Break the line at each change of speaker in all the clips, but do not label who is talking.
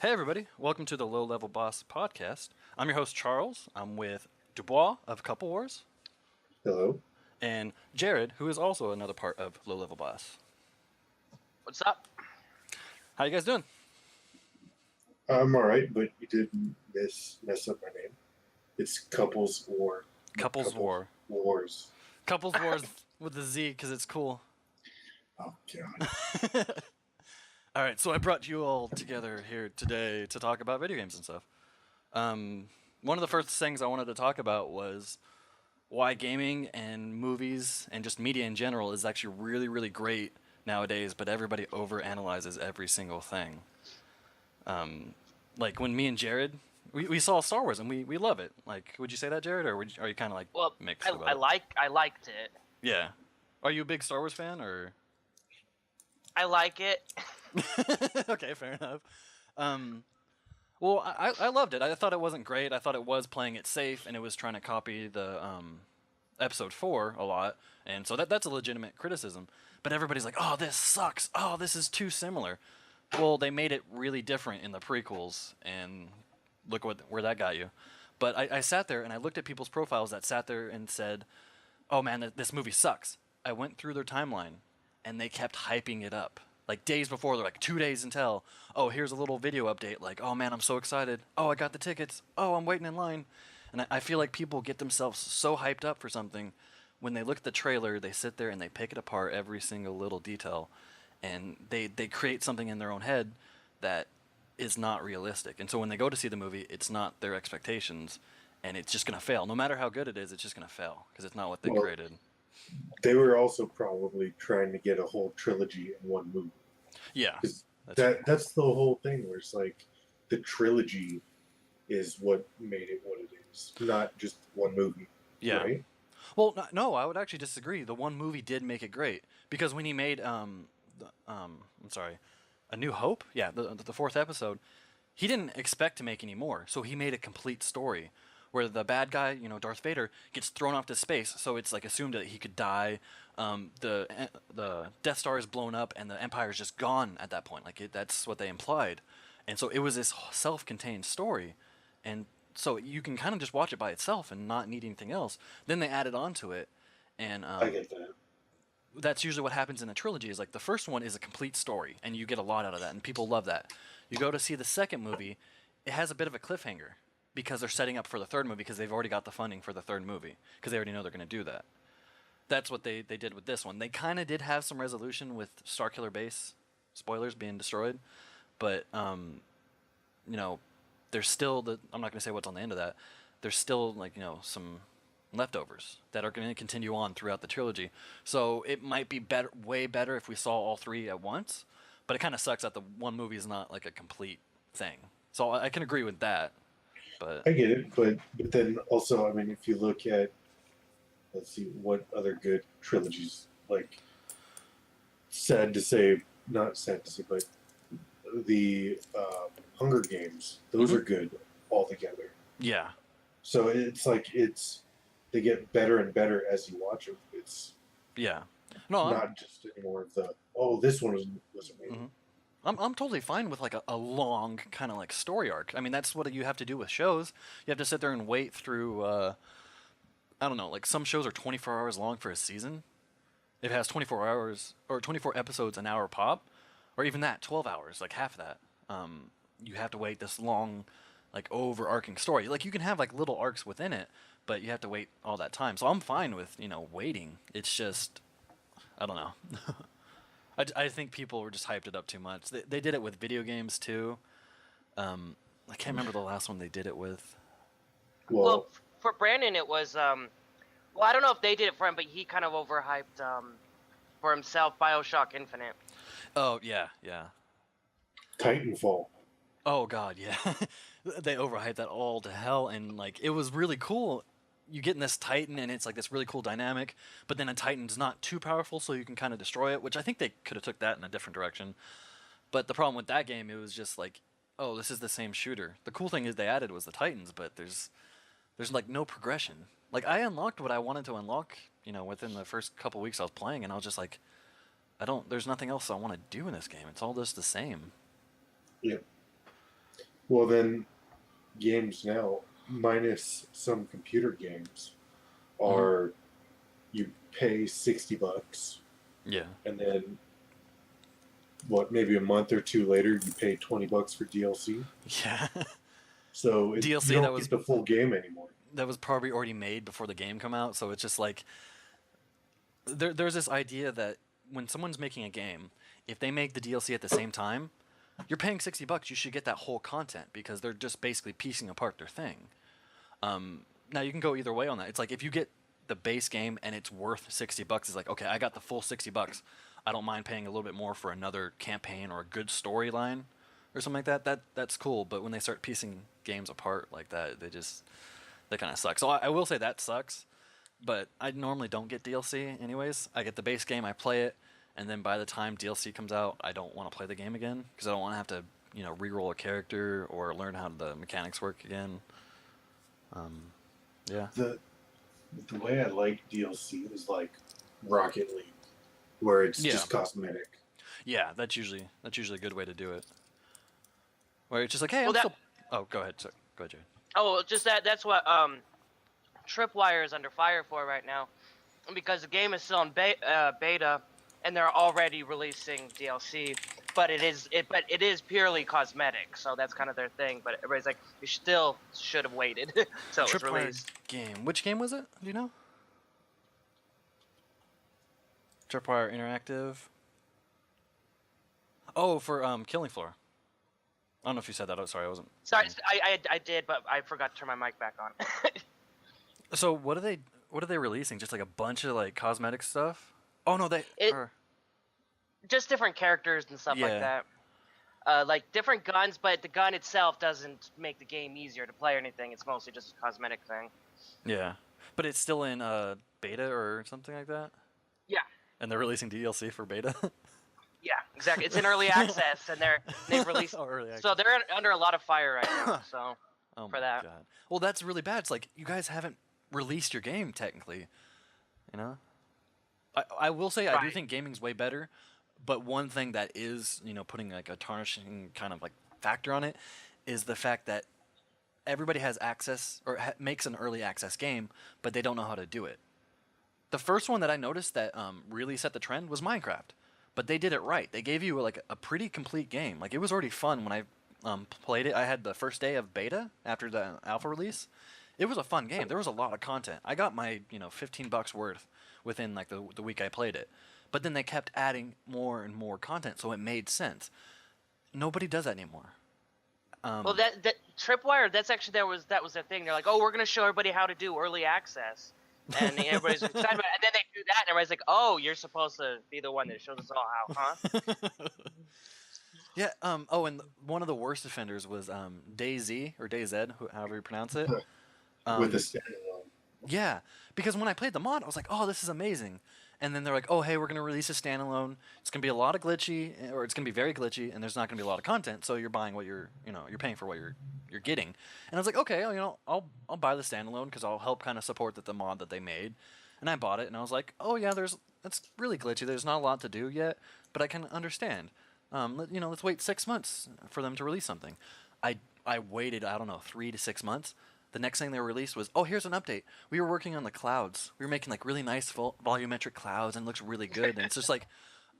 Hey everybody, welcome to the Low Level Boss podcast. I'm your host Charles. I'm with Dubois of Couple Wars
Hello.
and Jared, who is also another part of Low Level Boss.
What's up?
How you guys doing?
I'm all right, but you did mess up my name. It's Couples War.
Couples War.
Wars.
Couples Wars with the Z because it's cool.
Oh God.
All right, so I brought you all together here today to talk about video games and stuff. One of the first things I wanted to talk about was why gaming and movies and just media in general is actually really, really great nowadays, but everybody overanalyzes every single thing. Like when me and Jared, we saw Star Wars and we love it. Like, would you say that, Jared, or are you kind of like
Well,
mixed about
I liked it.
Yeah. Are you a big Star Wars fan, or?
I like it.
Okay, fair enough. Well, I loved it. I thought it wasn't great. I thought it was playing it safe, and it was trying to copy the episode 4 a lot, and so that's a legitimate criticism. But everybody's like, "Oh, this sucks. Oh, this is too similar." Well, they made it really different in the prequels, and look where that got you. But I sat there and I looked at people's profiles that sat there and said, "Oh man, this movie sucks." I went through their timeline, and they kept hyping it up. Like days before, they're like 2 days until. Oh, here's a little video update. Like, oh man, I'm so excited. Oh, I got the tickets. Oh, I'm waiting in line. And I feel like people get themselves so hyped up for something. When they look at the trailer, they sit there and they pick it apart every single little detail. And they create something in their own head that is not realistic. And so when they go to see the movie, it's not their expectations. And it's just going to fail. No matter how good it is, it's just going to fail. Because it's not what they created.
They were also probably trying to get a whole trilogy in one movie.
Yeah.
That's the whole thing where it's like the trilogy is what made it what it is, not just one movie.
Yeah.
Right?
Well, no, I would actually disagree. The one movie did make it great because when he made I'm sorry, A New Hope, yeah, the fourth episode, he didn't expect to make any more, so he made a complete story where the bad guy, Darth Vader, gets thrown off to space, so it's like assumed that he could die. The Death Star is blown up, and the Empire is just gone at that point. That's what they implied, and so it was this self-contained story, and so you can kind of just watch it by itself and not need anything else. Then they added on to it, and
I get that.
that's usually what happens in a trilogy. Is like the first one is a complete story, and you get a lot out of that, and people love that. You go to see the second movie, it has a bit of a cliffhanger because they're setting up for the third movie because they've already got the funding for the third movie because they already know they're going to do that. That's what they did with this one. They kind of did have some resolution with Starkiller Base spoilers being destroyed, but there's still I'm not going to say what's on the end of that. There's still some leftovers that are going to continue on throughout the trilogy. So it might be way better if we saw all three at once, but it kind of sucks that the one movie is not like a complete thing. So I can agree with that. But
I get it, but then also, I mean, if you look at, let's see, what other good trilogies, like, not sad to say, but the Hunger Games, those are good altogether.
Yeah.
So it's like they get better and better as you watch them. It's not just anymore of this one was amazing.
Mm-hmm. I'm totally fine with like a long kind of like story arc. I mean, that's what you have to do with shows. You have to sit there and wait through. I don't know, like some shows are 24 hours long for a season. If it has 24 hours or 24 episodes an hour pop, or even that 12 hours, like half of that. You have to wait this long, like overarching story. Like you can have like little arcs within it, but you have to wait all that time. So I'm fine with waiting. It's just I don't know. I think people were just hyped it up too much. They did it with video games too. I can't remember the last one they did it with.
Well, for Brandon, it was. Well, I don't know if they did it for him, but he kind of overhyped for himself BioShock Infinite.
Oh yeah.
Titanfall.
Oh god, yeah. They overhyped that all to hell, and like it was really cool. You get in this Titan, and it's like this really cool dynamic, but then a Titan's not too powerful, so you can kind of destroy it, which I think they could have took that in a different direction. But the problem with that game, it was just like, oh, this is the same shooter. The cool thing is they added was the Titans, but there's like no progression. Like I unlocked what I wanted to unlock, within the first couple weeks I was playing, and I was just like, there's nothing else I want to do in this game. It's all just the same.
Yeah. Well, then games now, minus some computer games, are you pay $60,
Yeah.
and then maybe a month or two later, you pay $20 for DLC.
Yeah.
So
DLC
you don't get the full game anymore.
That was probably already made before the game come out, so it's just like there's this idea that when someone's making a game, if they make the DLC at the same time, you're paying $60. You should get that whole content because they're just basically piecing apart their thing. Now you can go either way on that. It's like if you get the base game and it's worth $60, it's like, okay, I got the full $60. I don't mind paying a little bit more for another campaign or a good storyline or something like that. That's cool. But when they start piecing games apart like that, they kind of suck. So I will say that sucks. But I normally don't get DLC anyways. I get the base game, I play it, and then by the time DLC comes out, I don't want to play the game again because I don't want to have to, re-roll a character or learn how the mechanics work again. Yeah.
The way I like DLC is like Rocket League, where it's just cosmetic.
Yeah, that's usually a good way to do it. Where it's just like, hey, Oh, go ahead. Sorry. Go ahead, Jared.
Oh, just that's what Tripwire is under fire for right now, because the game is still in beta, and they're already releasing DLC. But it is purely cosmetic, so that's kind of their thing. But everybody's like, you still should have waited till it was released.
Game. Which game was it? Do you know? Tripwire Interactive. Oh, for Killing Floor. I don't know if you said that. Oh, sorry, I wasn't.
Sorry, I did, but I forgot to turn my mic back on.
So what are they releasing? Just like a bunch of like cosmetic stuff? Oh no,
just different characters and stuff like that. Like different guns, but the gun itself doesn't make the game easier to play or anything. It's mostly just a cosmetic thing.
Yeah, but it's still in beta or something like that.
Yeah.
And they're releasing DLC for beta.
Yeah, exactly. It's in early access, and they've released.
Early access.
So they're under a lot of fire right now. So
for that. God. Well, that's really bad. It's like you guys haven't released your game technically. I will say I do think gaming's way better, but one thing that is putting like a tarnishing kind of like factor on it is the fact that everybody has access or makes an early access game, but they don't know how to do it. The first one that I noticed that really set the trend was Minecraft. But they did it right. They gave you like a pretty complete game. Like it was already fun when I played it. I had the first day of beta after the alpha release. It was a fun game. There was a lot of content. I got my $15 worth within like the week I played it. But then they kept adding more and more content, so it made sense. Nobody does that anymore.
Well, that Tripwire, that's actually that was their thing. They're like, oh, we're gonna show everybody how to do early access. And everybody's excited about it. And then they do that, and everybody's like, oh, you're supposed to be the one that shows us all how, huh?
Yeah, and one of the worst offenders was DayZ, or DayZ, however you pronounce it.
With the standalone.
Yeah, because when I played the mod, I was like, oh, this is amazing. And then they're like, oh, hey, we're going to release a standalone. It's going to be a lot of glitchy, or it's going to be very glitchy, and there's not going to be a lot of content, so you're buying what you're paying for what you're getting. And I was like, okay, I'll buy the standalone because I'll help kind of support the mod that they made. And I bought it, and I was like, oh yeah, that's really glitchy. There's not a lot to do yet, but I can understand. Let's wait 6 months for them to release something. I waited, I don't know, 3 to 6 months. The next thing they released was, oh, here's an update. We were working on the clouds. We were making like really nice volumetric clouds, and it looks really good. And it's just like,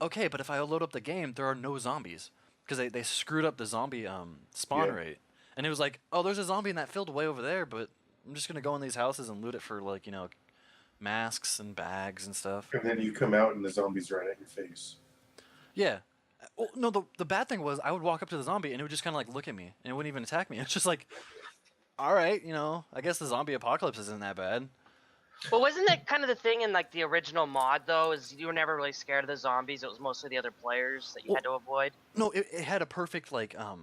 okay, but if I load up the game, there are no zombies because they screwed up the zombie spawn rate. And it was like, oh, there's a zombie in that field way over there, but I'm just gonna go in these houses and loot it for like masks and bags and stuff.
And then you come out and the zombies right at your face.
Yeah. Well, no, the bad thing was I would walk up to the zombie and it would just kind of like look at me and it wouldn't even attack me. It's just like, all right, I guess the zombie apocalypse isn't that bad.
Well, wasn't that kind of the thing in like the original mod though? Is you were never really scared of the zombies. It was mostly the other players that you had to avoid.
No, it had a perfect like I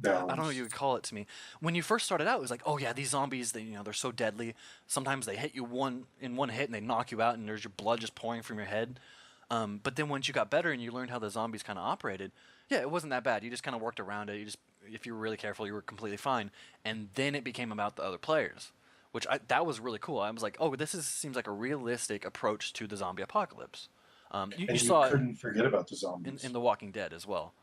don't know what you would call it to me. When you first started out, it was like, oh yeah, these zombies, they're so deadly. Sometimes they hit you one hit and they knock you out, and there's your blood just pouring from your head. But then once you got better and you learned how the zombies kind of operated, yeah, it wasn't that bad. You just kind of worked around it. If you were really careful, you were completely fine. And then it became about the other players, which that was really cool. I was like, oh, seems like a realistic approach to the zombie apocalypse. You saw
couldn't forget about the zombies
in The Walking Dead as well.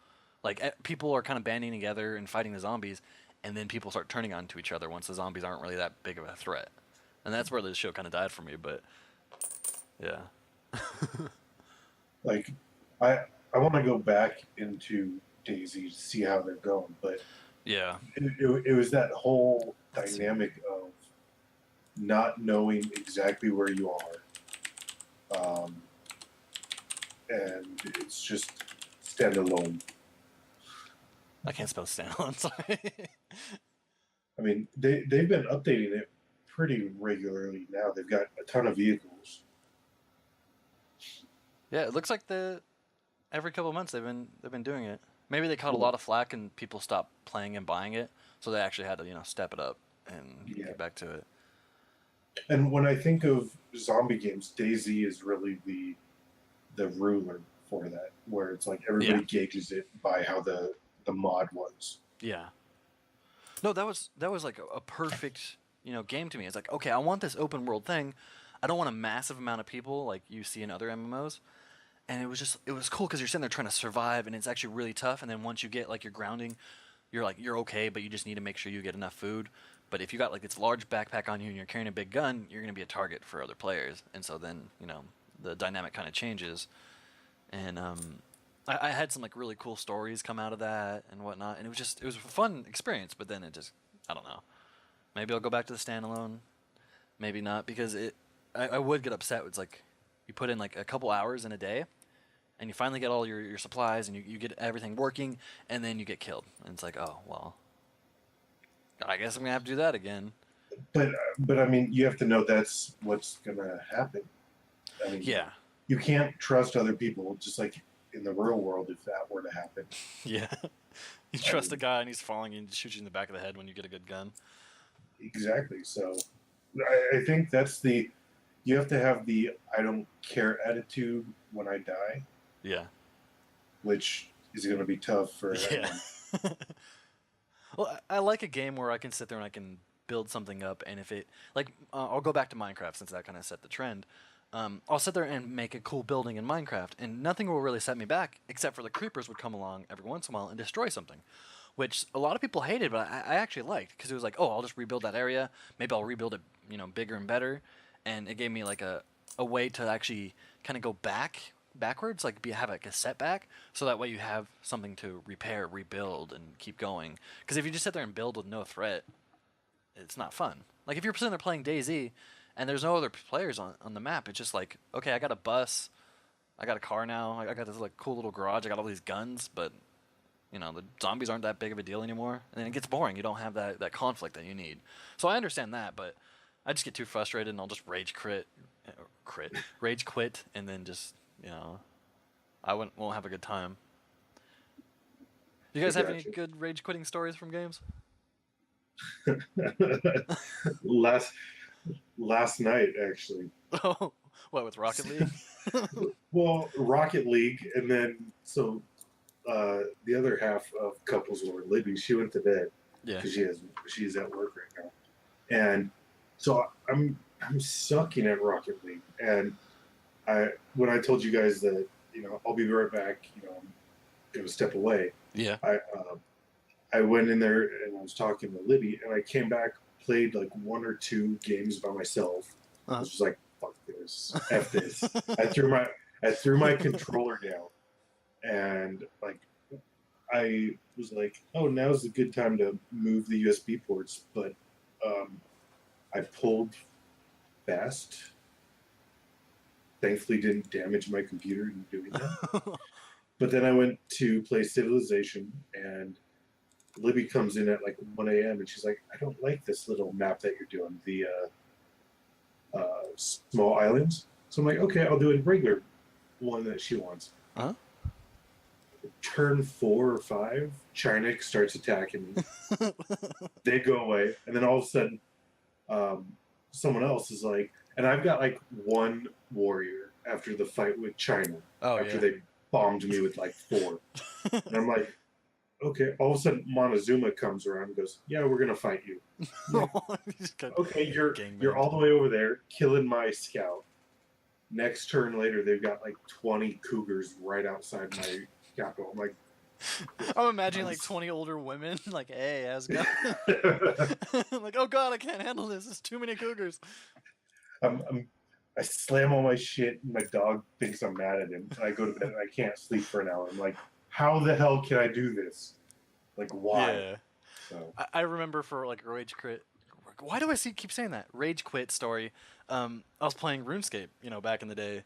Like people are kind of banding together and fighting the zombies, and then people start turning onto each other once the zombies aren't really that big of a threat. And that's where the show kind of died for me, but yeah.
Like, I want to go back into DayZ to see how they're going, but
yeah,
it was that whole dynamic of not knowing exactly where you are, and it's just standalone.
I can't spell standalone. Sorry.
I mean, they've been updating it pretty regularly now. They've got a ton of vehicles.
Yeah, it looks like every couple of months they've been doing it. Maybe they caught a lot of flack and people stopped playing and buying it, so they actually had to step it up and get back to it.
And when I think of zombie games, DayZ is really the ruler for that, where it's like everybody gauges it by how the mod was.
Yeah. No, that was like a perfect game to me. It's like, okay, I want this open world thing. I don't want a massive amount of people like you see in other MMOs. And it was cool because you're sitting there trying to survive, and it's actually really tough. And then once you get like your grounding, you're okay, but you just need to make sure you get enough food. But if you got like this large backpack on you and you're carrying a big gun, you're gonna be a target for other players. And so then the dynamic kind of changes. And I had some like really cool stories come out of that and whatnot, and it was a fun experience. But then I don't know. Maybe I'll go back to the standalone, maybe not, because I would get upset. It's like you put in like a couple hours in a day, and you finally get all your supplies and you get everything working, and then you get killed, and it's like, oh well, I guess I'm gonna have to do that again.
But I mean, you have to know that's what's gonna happen. I mean,
yeah,
you can't trust other people, just like in the real world if that were to happen.
Yeah, you trust a guy and he's falling and shoots you in the back of the head when you get a good gun.
Exactly. So I think that's you have to have the I don't care attitude when I die.
Yeah.
Which is going to be tough for
everyone. Well, I like a game where I can sit there and I can build something up, and if it I'll go back to Minecraft since that kind of set the trend. I'll sit there and make a cool building in Minecraft, and nothing will really set me back except for the creepers would come along every once in a while and destroy something, which a lot of people hated, but I actually liked because it was like, oh, I'll just rebuild that area. Maybe I'll rebuild it, bigger and better, and it gave me like a way to actually kind of go backwards, like have like a setback, so that way you have something to repair, rebuild, and keep going. Because if you just sit there and build with no threat, it's not fun. Like if you're sitting there playing DayZ and there's no other players on the map, it's just like, okay, I got a bus, I got a car now, I got this like cool little garage, I got all these guns, but the zombies aren't that big of a deal anymore, and then it gets boring. You don't have that conflict that you need. So I understand that, but I just get too frustrated and I'll just rage quit, and then just I won't have a good time. Do you guys have any good rage quitting stories from games?
Last night, actually.
Oh, what, with Rocket League?
Well, Rocket League, and then so the other half of couples were Libby. She went to bed because she's at work right now, and so I'm sucking at Rocket League. And when I told you guys that I'll be right back, I'm gonna step away.
Yeah.
I went in there and I was talking to Libby, and I came back, played like 1 or 2 games by myself. I was just like, fuck this, F this. I threw my controller down, and like I was like, oh, now's a good time to move the USB ports, but I pulled fast. Thankfully didn't damage my computer in doing that. But then I went to play Civilization, and Libby comes in at like 1 a.m. and she's like, I don't like this little map that you're doing, the small islands. So I'm like, okay, I'll do a regular one that she wants.
Uh-huh.
Turn 4 or 5, China starts attacking me. They go away, and then all of a sudden, someone else is like, and I've got like 1 warrior after the fight with China. After they bombed me with like 4. And I'm like, okay. All of a sudden, Montezuma comes around and goes, yeah, we're gonna fight you. Like, okay, you're all the way over there killing my scout. Next turn later, they've got like 20 cougars right outside my capital. I'm like,
I'm imagining like 20 older women, like, hey, how's it going? Like, oh god, I can't handle this. There's too many cougars.
I slam all my shit, and my dog thinks I'm mad at him. And I go to bed and I can't sleep for an hour. I'm like, how the hell can I do this? Like, why?
Yeah.
So
I remember for like a rage quit. Why do I keep saying that? Rage quit story. I was playing RuneScape, back in the day,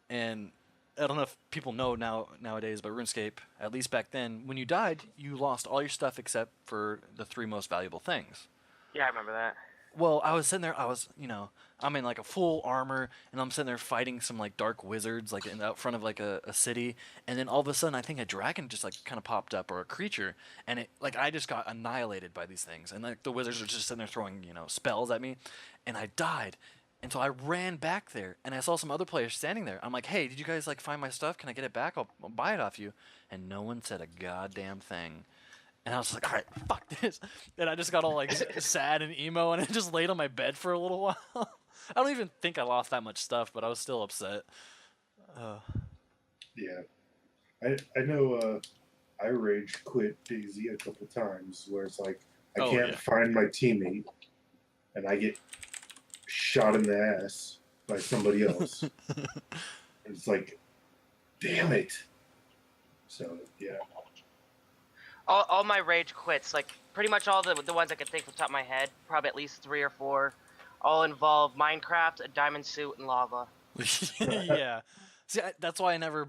and I don't know if people know nowadays, but RuneScape, at least back then, when you died, you lost all your stuff except for the 3 most valuable things.
Yeah, I remember that.
Well, I was sitting there. I'm in like a full armor, and I'm sitting there fighting some like dark wizards, like out front of like a city. And then all of a sudden, I think a dragon just like kind of popped up, or a creature, and it like I just got annihilated by these things. And like the wizards were just sitting there throwing spells at me, and I died. And so I ran back there, and I saw some other players standing there. I'm like, hey, did you guys like find my stuff? Can I get it back? I'll buy it off you. And no one said a goddamn thing. And I was like, all right, fuck this. And I just got all like sad and emo, and I just laid on my bed for a little while. I don't even think I lost that much stuff, but I was still upset.
yeah, I know. I rage quit Daisy a couple times where it's like I can't find my teammate, and I get shot in the ass by somebody else. It's like, damn it. So yeah.
All my rage quits, like pretty much all the ones I could think from the top of my head, probably at least 3 or 4, all involve Minecraft, a diamond suit, and lava.
Yeah. See, that's why I never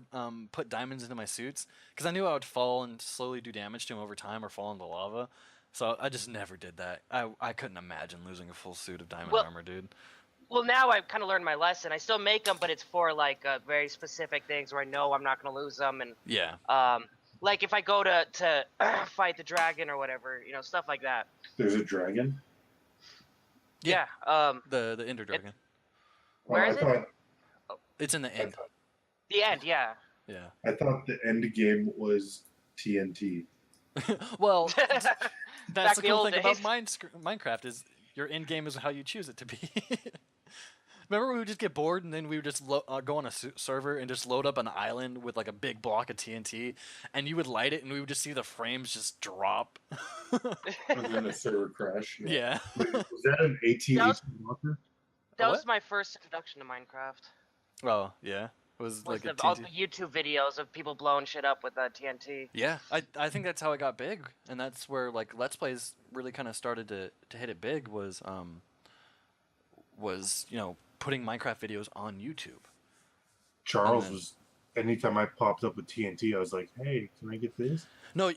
put diamonds into my suits, because I knew I would fall and slowly do damage to them over time, or fall into lava. So I just never did that. I couldn't imagine losing a full suit of diamond armor, dude.
Well, now I've kind of learned my lesson. I still make them, but it's for like very specific things where I know I'm not going to lose them, and
yeah.
Like if I go to fight the dragon or whatever, stuff like that.
There's a dragon?
Yeah.
The Ender Dragon.
Where is it?
It's in the end.
The end, yeah.
Yeah.
I thought the end game was TNT.
Well, that's the cool thing
days.
about Minecraft is your end game is how you choose it to be. Remember we would just get bored, and then we would just go on a server and just load up an island with like a big block of TNT, and you would light it, and we would just see the frames just drop.
And then the server crash.
Yeah.
Wait, was that an AT blocker?
That was my first introduction to Minecraft.
Oh, yeah. It was like
all the YouTube videos of people blowing shit up with TNT.
Yeah, I think that's how it got big, and that's where like Let's Plays really kind of started to hit it big, was putting Minecraft videos on YouTube.
Charles was, anytime I popped up with TNT, I was like, hey, can I get this?
No.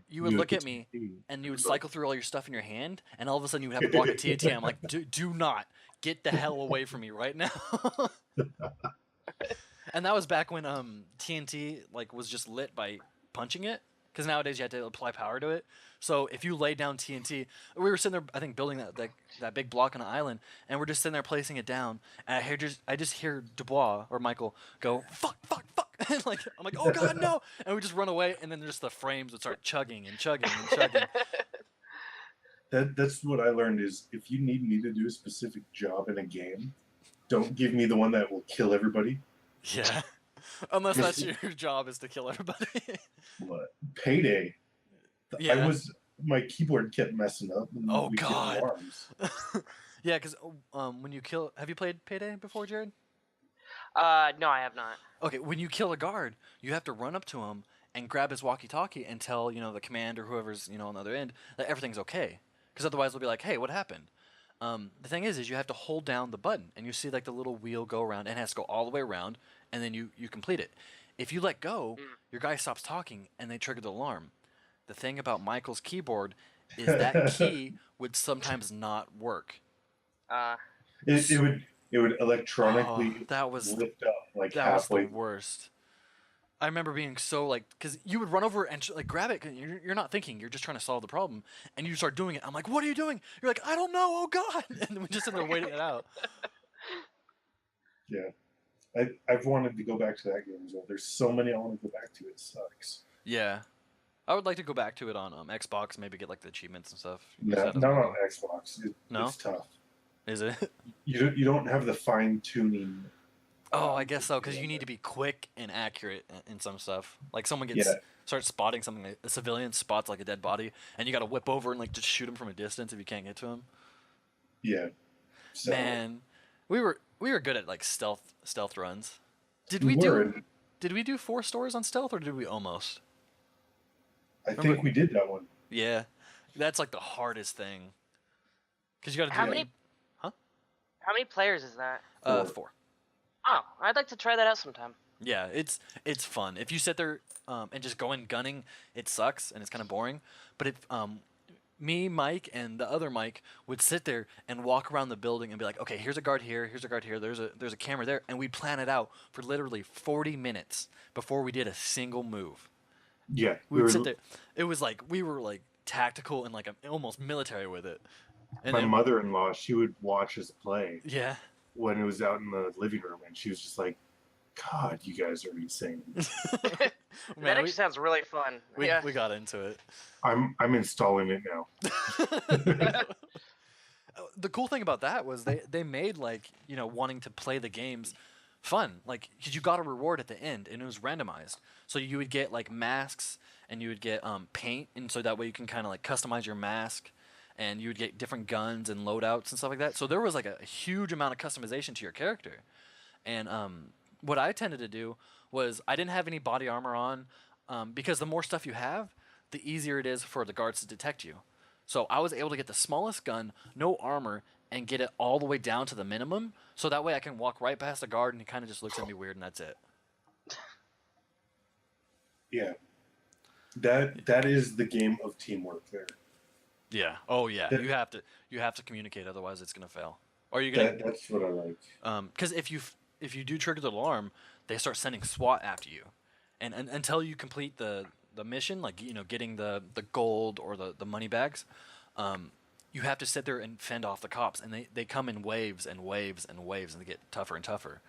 You would look at me, and you would cycle through all your stuff in your hand, and all of a sudden you would have a block of TNT. I'm like, do not. Get the hell away from me right now. And that was back when TNT like was just lit by punching it, because nowadays you had to apply power to it. So if you lay down TNT, we were sitting there, I think, building that big block on an island, and we're just sitting there placing it down, and I just hear Dubois or Michael go fuck, and like I'm like, oh god, no, and we just run away, and then just the frames would start chugging and chugging and chugging.
That's what I learned is, if you need me to do a specific job in a game, don't give me the one that will kill everybody.
Yeah. Unless that's your job, is to kill everybody.
What? Payday.
Yeah.
My keyboard kept messing up.
Oh god. Yeah, because when you kill, have you played Payday before, Jared?
No, I have not.
Okay, when you kill a guard, you have to run up to him and grab his walkie-talkie and tell the command or whoever's on the other end that everything's okay. Because otherwise they'll be like, hey, what happened? The thing is you have to hold down the button, and you see like the little wheel go around, and it has to go all the way around, and then you complete it. If you let go, your guy stops talking, and they trigger the alarm. The thing about Michael's keyboard is that key would sometimes not work.
It would electronically lift up like
that
halfway.
was the worst. I remember being so like, because you would run over and like grab it, 'cause you're not thinking, you're just trying to solve the problem, and you start doing it. I'm like, what are you doing? You're like, I don't know, oh god, and we just sit there waiting it out.
Yeah, I've wanted to go back to that game as well. There's so many I want to go back to. It sucks.
Yeah, I would like to go back to it on Xbox, maybe get like the achievements and stuff.
No, not on Xbox.
No?
It's tough.
Is it?
You don't have the fine tuning.
Oh, I guess so, because you need to be quick inaccurate in some stuff. Like someone starts spotting something, like a civilian spots like a dead body, and you got to whip over and like just shoot him from a distance if you can't get to him.
Yeah. So,
Man, we were good at like stealth runs. Did
we
we do 4 stores on stealth, or did we almost?
I think we did that one.
Yeah, that's like the hardest thing. Cause you got to do.
How many?
Huh?
How many players is that?
4.
Oh, I'd like to try that out sometime.
Yeah, it's fun. If you sit there and just go in gunning, it sucks and it's kind of boring. But if me, Mike, and the other Mike would sit there and walk around the building and be like, okay, here's a guard here, here's a guard here, there's a camera there, and we'd plan it out for literally 40 minutes before we did a single move.
Yeah,
we would sit there. It was like we were like tactical and like almost military with it. And
my mother-in-law, she would watch us play.
Yeah.
When it was out in the living room, and she was just like, "God, you guys are insane."
That actually sounds really fun.
We got into it.
I'm installing it now.
The cool thing about that was they made like wanting to play the games fun, like because you got a reward at the end and it was randomized, so you would get like masks and you would get paint, and so that way you can kind of like customize your mask. And you would get different guns and loadouts and stuff like that. So there was like a huge amount of customization to your character. And what I tended to do was I didn't have any body armor on because the more stuff you have, the easier it is for the guards to detect you. So I was able to get the smallest gun, no armor, and get it all the way down to the minimum. So that way I can walk right past a guard and he kind of just looks at me weird and that's it.
Yeah. That is the game of teamwork there.
Yeah. Oh yeah. You have to communicate, otherwise it's gonna fail. Or you're gonna.
That's what I like.
Because if you do trigger the alarm, they start sending SWAT after you, and until you complete the mission, like getting the gold or the money bags, you have to sit there and fend off the cops, and they come in waves and waves and waves, and they get tougher and tougher.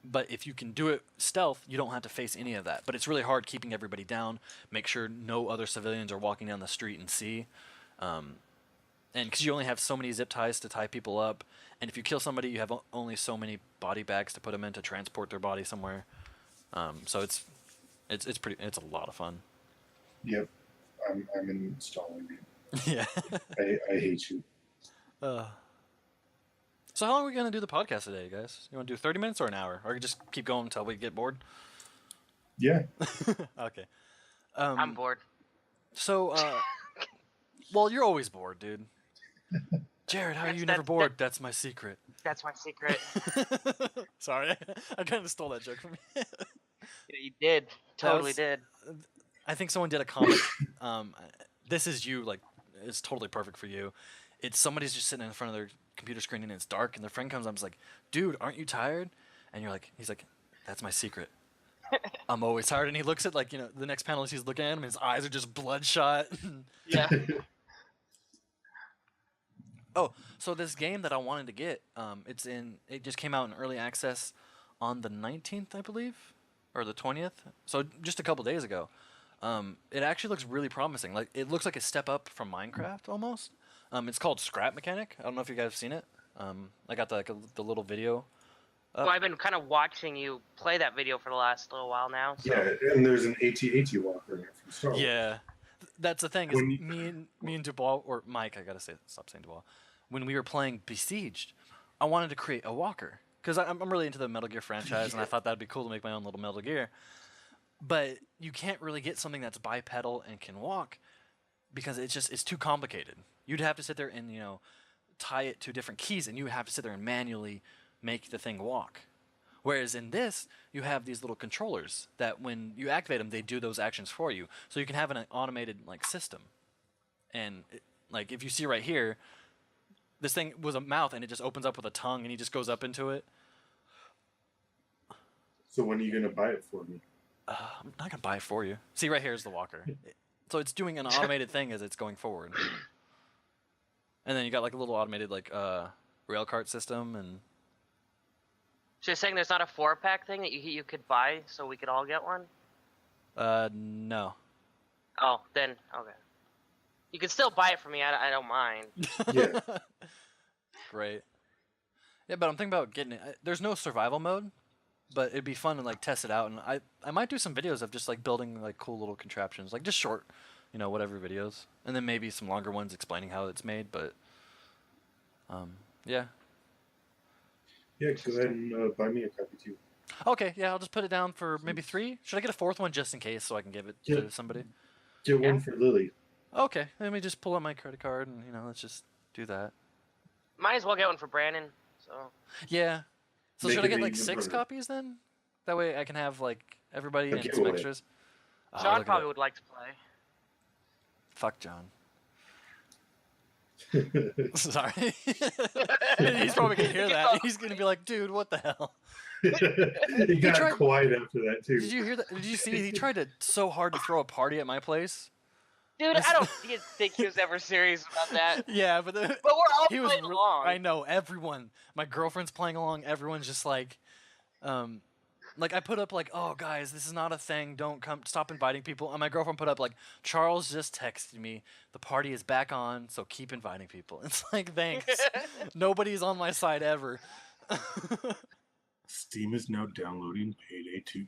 But if you can do it stealth, you don't have to face any of that. But it's really hard keeping everybody down, make sure no other civilians are walking down the street and see. And because you only have so many zip ties to tie people up. And if you kill somebody, you have only so many body bags to put them in to transport their body somewhere. So it's a lot of fun.
Yep. I'm installing it.
Yeah.
I hate you.
So how long are we going to do the podcast today, guys? You want to do 30 minutes or an hour? Or just keep going until we get bored?
Yeah.
Okay.
I'm bored.
So, well, you're always bored, dude. Jared, how are you never bored? That's my secret.
That's my secret.
Sorry, I kind of stole that joke from you.
Yeah, you did. Totally did.
I think someone did a comment. This is you, like, it's totally perfect for you. It's somebody's just sitting in front of their computer screen and it's dark, and their friend comes up and is like, "Dude, aren't you tired?" And he's like, "That's my secret. I'm always tired." And he looks at the next panel, he's looking at him, his eyes are just bloodshot.
Yeah.
Oh, so this game that I wanted to get, it just came out in early access on the 19th, I believe, or the 20th. So just a couple days ago. It actually looks really promising. Like, it looks like a step up from Minecraft almost. It's called Scrap Mechanic. I don't know if you guys have seen it. I got the little video.
Well, I've been kind of watching you play that video for the last little while now. So.
Yeah, and there's an AT-AT walker in it from Star Wars.
Yeah, that's the thing. Is me and Dubois, or Mike, I gotta stop saying Dubois. When we were playing Besieged, I wanted to create a walker because I'm really into the Metal Gear franchise, and I thought that'd be cool to make my own little Metal Gear. But you can't really get something that's bipedal and can walk because it's too complicated. You'd have to sit there and tie it to different keys, and you would have to sit there and manually make the thing walk. Whereas in this, you have these little controllers that when you activate them, they do those actions for you. So you can have an automated system. And if you see right here, this thing was a mouth, and it just opens up with a tongue, and he just goes up into it.
So when are you gonna buy it for me?
I'm not gonna buy it for you. See, right here is the walker. So it's doing an automated thing as it's going forward. And then you got a little automated rail cart system and.
So you're saying there's not a 4-pack thing that you could buy so we could all get one?
No.
Oh, then okay. You can still buy it for me. I don't mind.
Yeah.
Great. Yeah, but I'm thinking about getting it. There's no survival mode, but it'd be fun to like test it out, and I might do some videos of just like building like cool little contraptions, like just short, whatever videos, and then maybe some longer ones explaining how it's made. But yeah.
Yeah, go ahead and buy me a copy too.
Okay, yeah, I'll just put it down for maybe 3. Should I get a 4th one just in case so I can give it to somebody?
Get one for Lily.
Okay, let me just pull out my credit card and let's just do that.
Might as well get one for Brandon. So.
Yeah. So
Make
should I
it
get like
even
6
harder.
copies then? That way I can have like everybody
A
and some
giveaway.
extras. Oh,
John
look at
probably
that.
would like to play.
Fuck John. Sorry. He's probably gonna hear that. He's gonna be like, dude, what the hell?
He got quiet after that too.
Did you hear that? Did you see? He tried so hard to throw a party at my place.
Dude, I don't think he was ever serious about that.
Yeah, but
But we're all
he was
playing along.
I know, everyone. My girlfriend's playing along. Everyone's just like I put up like, oh guys, this is not a thing. Don't stop inviting people. And my girlfriend put up like, Charles just texted me. The party is back on, so keep inviting people. It's like, thanks. Nobody's on my side ever.
Steam is now downloading Payday 2.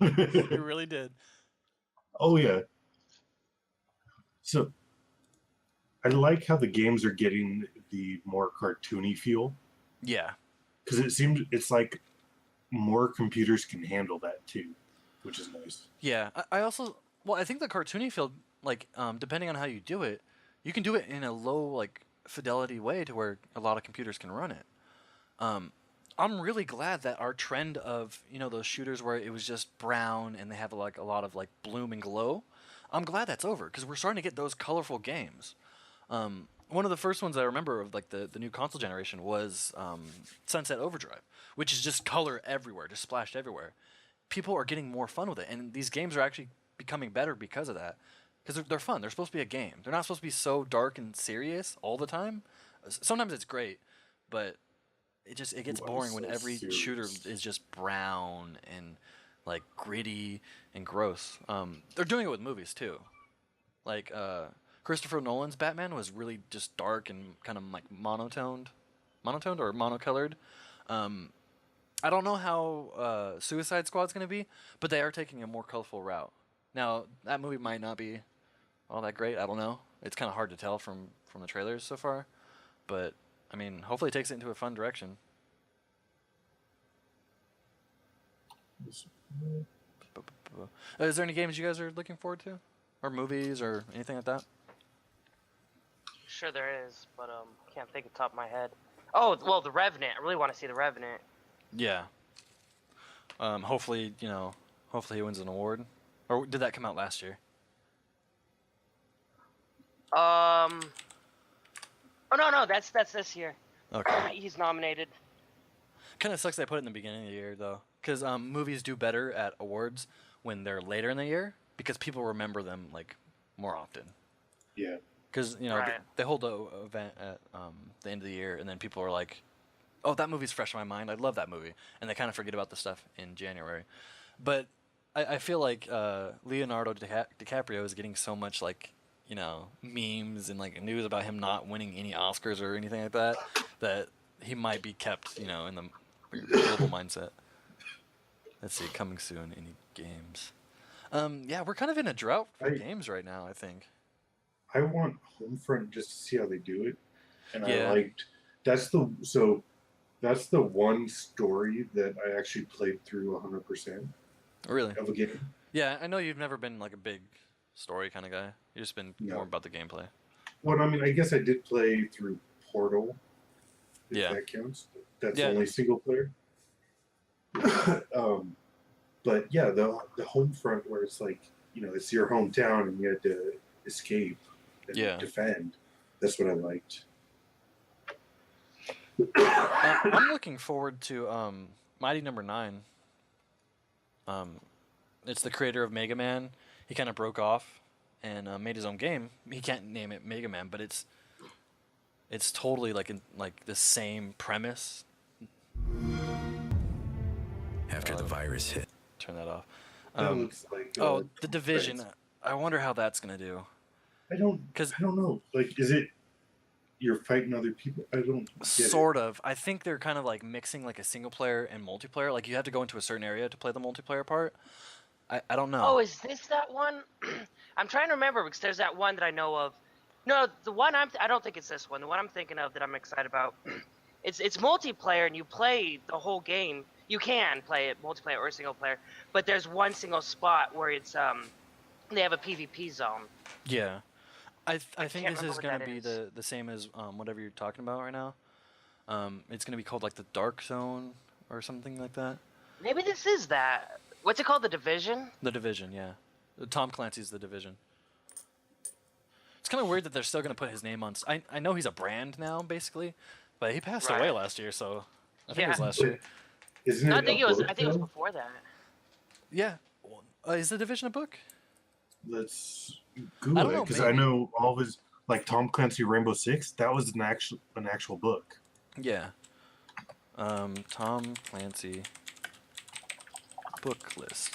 It really did.
Oh yeah. So I like how the games are getting the more cartoony feel.
Yeah.
Because it's like more computers can handle that too, which is nice.
Yeah. I also, I think the cartoony feel, like, depending on how you do it, you can do it in a low, like, fidelity way to where a lot of computers can run it. I'm really glad that our trend of, those shooters where it was just brown and they have like a lot of like bloom and glow, I'm glad that's over because we're starting to get those colorful games. One of the first ones I remember of like the new console generation was Sunset Overdrive, which is just color everywhere, just splashed everywhere. People are getting more fun with it, and these games are actually becoming better because of that. Because they're fun. They're supposed to be a game. They're not supposed to be so dark and serious all the time. Sometimes it's great, but it gets boring when every shooter is just brown and like gritty and gross. They're doing it with movies too. Like Christopher Nolan's Batman was really just dark and kind of like monotoned or monocolored. I don't know how Suicide Squad's gonna be, but they are taking a more colorful route. Now that movie might not be all that great. I don't know. It's kind of hard to tell from the trailers so far, but I mean, hopefully it takes it into a fun direction. Is there any games you guys are looking forward to? Or movies or anything like that?
Sure there is, but can't think of the top of my head. Oh, well, The Revenant. I really want to see The Revenant.
Yeah. Hopefully, hopefully he wins an award. Or did that come out last year?
Oh, no, that's this year.
Okay.
He's nominated.
Kind of sucks they put it in the beginning of the year, though. Because movies do better at awards when they're later in the year, because people remember them, like, more often.
Yeah.
Because,
Right.
they hold the event at the end of the year, and then people are like, oh, that movie's fresh in my mind. I love that movie. And they kind of forget about the stuff in January. But I feel like Leonardo DiCaprio is getting so much, like, memes and, like, news about him not winning any Oscars or anything like that, that he might be kept, in the global mindset. Let's see, coming soon, any games? Yeah, we're kind of in a drought for games right now, I think.
I want Homefront just to see how they do it. And
Yeah.
I liked that's the one story that I actually played through 100%
Really?
of a game.
Yeah, I know you've never been like a big story kind of guy. You've just been
No.
more about the gameplay.
Well, I mean, I guess I did play through Portal. If
Yeah.
that counts. That's
Yeah.
only single player. But yeah, the Homefront where it's like, it's your hometown and you had to escape and defend. That's what I liked.
I'm looking forward to Mighty Number 9. It's the creator of Mega Man. He kind of broke off and made his own game. He can't name it Mega Man, but it's totally like the same premise.
After the virus hit.
Turn that off.
That looks like
The Division. I wonder how that's gonna do.
I don't know. Like, is it you're fighting other people. I don't get
Sort of. I think they're kind of like mixing like a single player and multiplayer. Like you have to go into a certain area to play the multiplayer part. I don't know.
Oh, is this that one? I'm trying to remember because there's that one that I know of. No, the one I don't think it's this one. The one I'm thinking of that I'm excited about. It's multiplayer and you play the whole game. You can play it multiplayer or single player, but there's one single spot where it's they have a PvP zone.
Yeah. I think
can't
this
remember
is
what
gonna
that
be
is.
the same as whatever you're talking about right now. It's gonna be called like the Dark Zone or something like that.
Maybe this is that. What's it called? The Division?
The Division, yeah. Tom Clancy's The Division. It's kind of weird that they're still gonna put his name on. I know he's a brand now, basically, but he passed away
Right.
last year, so I think
Yeah.
it was last
But
year.
isn't
No,
it
I think
a
it was.
book,
I think it was
though?
before that.
Yeah. Is The Division a book?
Let's
I
Google
don't
it
know,
because I
maybe.
know all of his like Tom Clancy Rainbow Six. That was an actual book.
Yeah. Tom Clancy book list.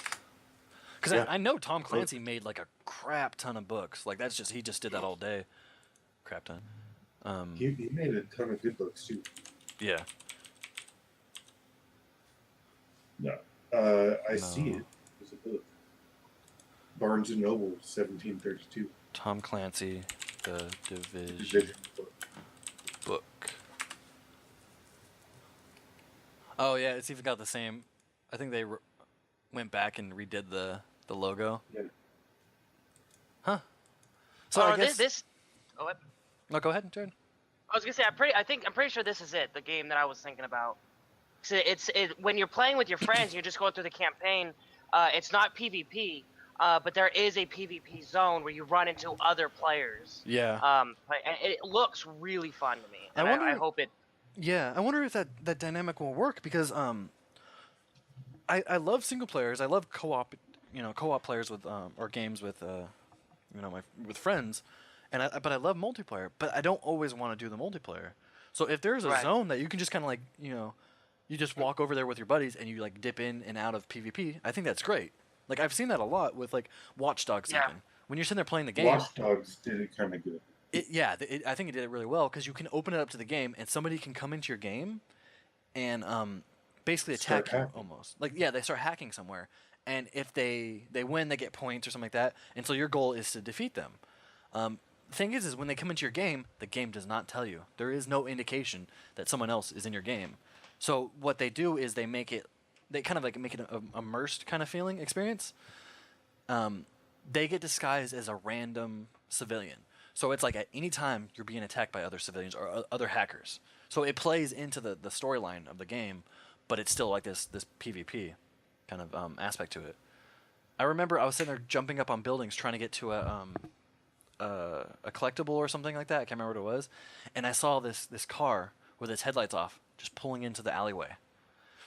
Because
Yeah.
I know Tom Clancy made like a crap ton of books. Like he just did that all day. Crap ton.
He made a ton of good books too.
Yeah.
No, I see
No.
it. It's a book. Barnes and Noble, 1732.
Tom Clancy, The Division
Division book.
book. Oh yeah, it's even got the same. I think they went back and redid the logo.
Yeah.
Huh. So
Oh,
I guess.
this. Oh, what?
No, go ahead, Jared.
I was gonna say I'm pretty sure this is it. The game that I was thinking about. So when you're playing with your friends, you're just going through the campaign. It's not PvP, but there is a PvP zone where you run into other players.
Yeah.
And it looks really fun to me, and
I
I
wonder-
hope it.
Yeah, I wonder if that dynamic will work because I love single players. I love co-op, co-op players with or games with with friends, but I love multiplayer. But I don't always want to do the multiplayer. So if there's a
Right.
zone that you can just kind of like you just walk over there with your buddies and you like dip in and out of PvP, I think that's great. Like I've seen that a lot with like Watch Dogs
Yeah.
even. When you're sitting there playing the game,
Watch Dogs did it kind of good.
I think it did it really well because you can open it up to the game and somebody can come into your game and basically
Start
attack you
hacking.
almost. Like they start hacking somewhere, and if they win, they get points or something like that. And so your goal is to defeat them. The thing is when they come into your game, the game does not tell you. There is no indication that someone else is in your game. So what they do is they kind of like make it an immersed kind of feeling experience. They get disguised as a random civilian. So it's like at any time you're being attacked by other civilians or other hackers. So it plays into the storyline of the game, but it's still like this PvP kind of aspect to it. I remember I was sitting there jumping up on buildings trying to get to a collectible or something like that. I can't remember what it was, and I saw this car with its headlights off just pulling into the alleyway.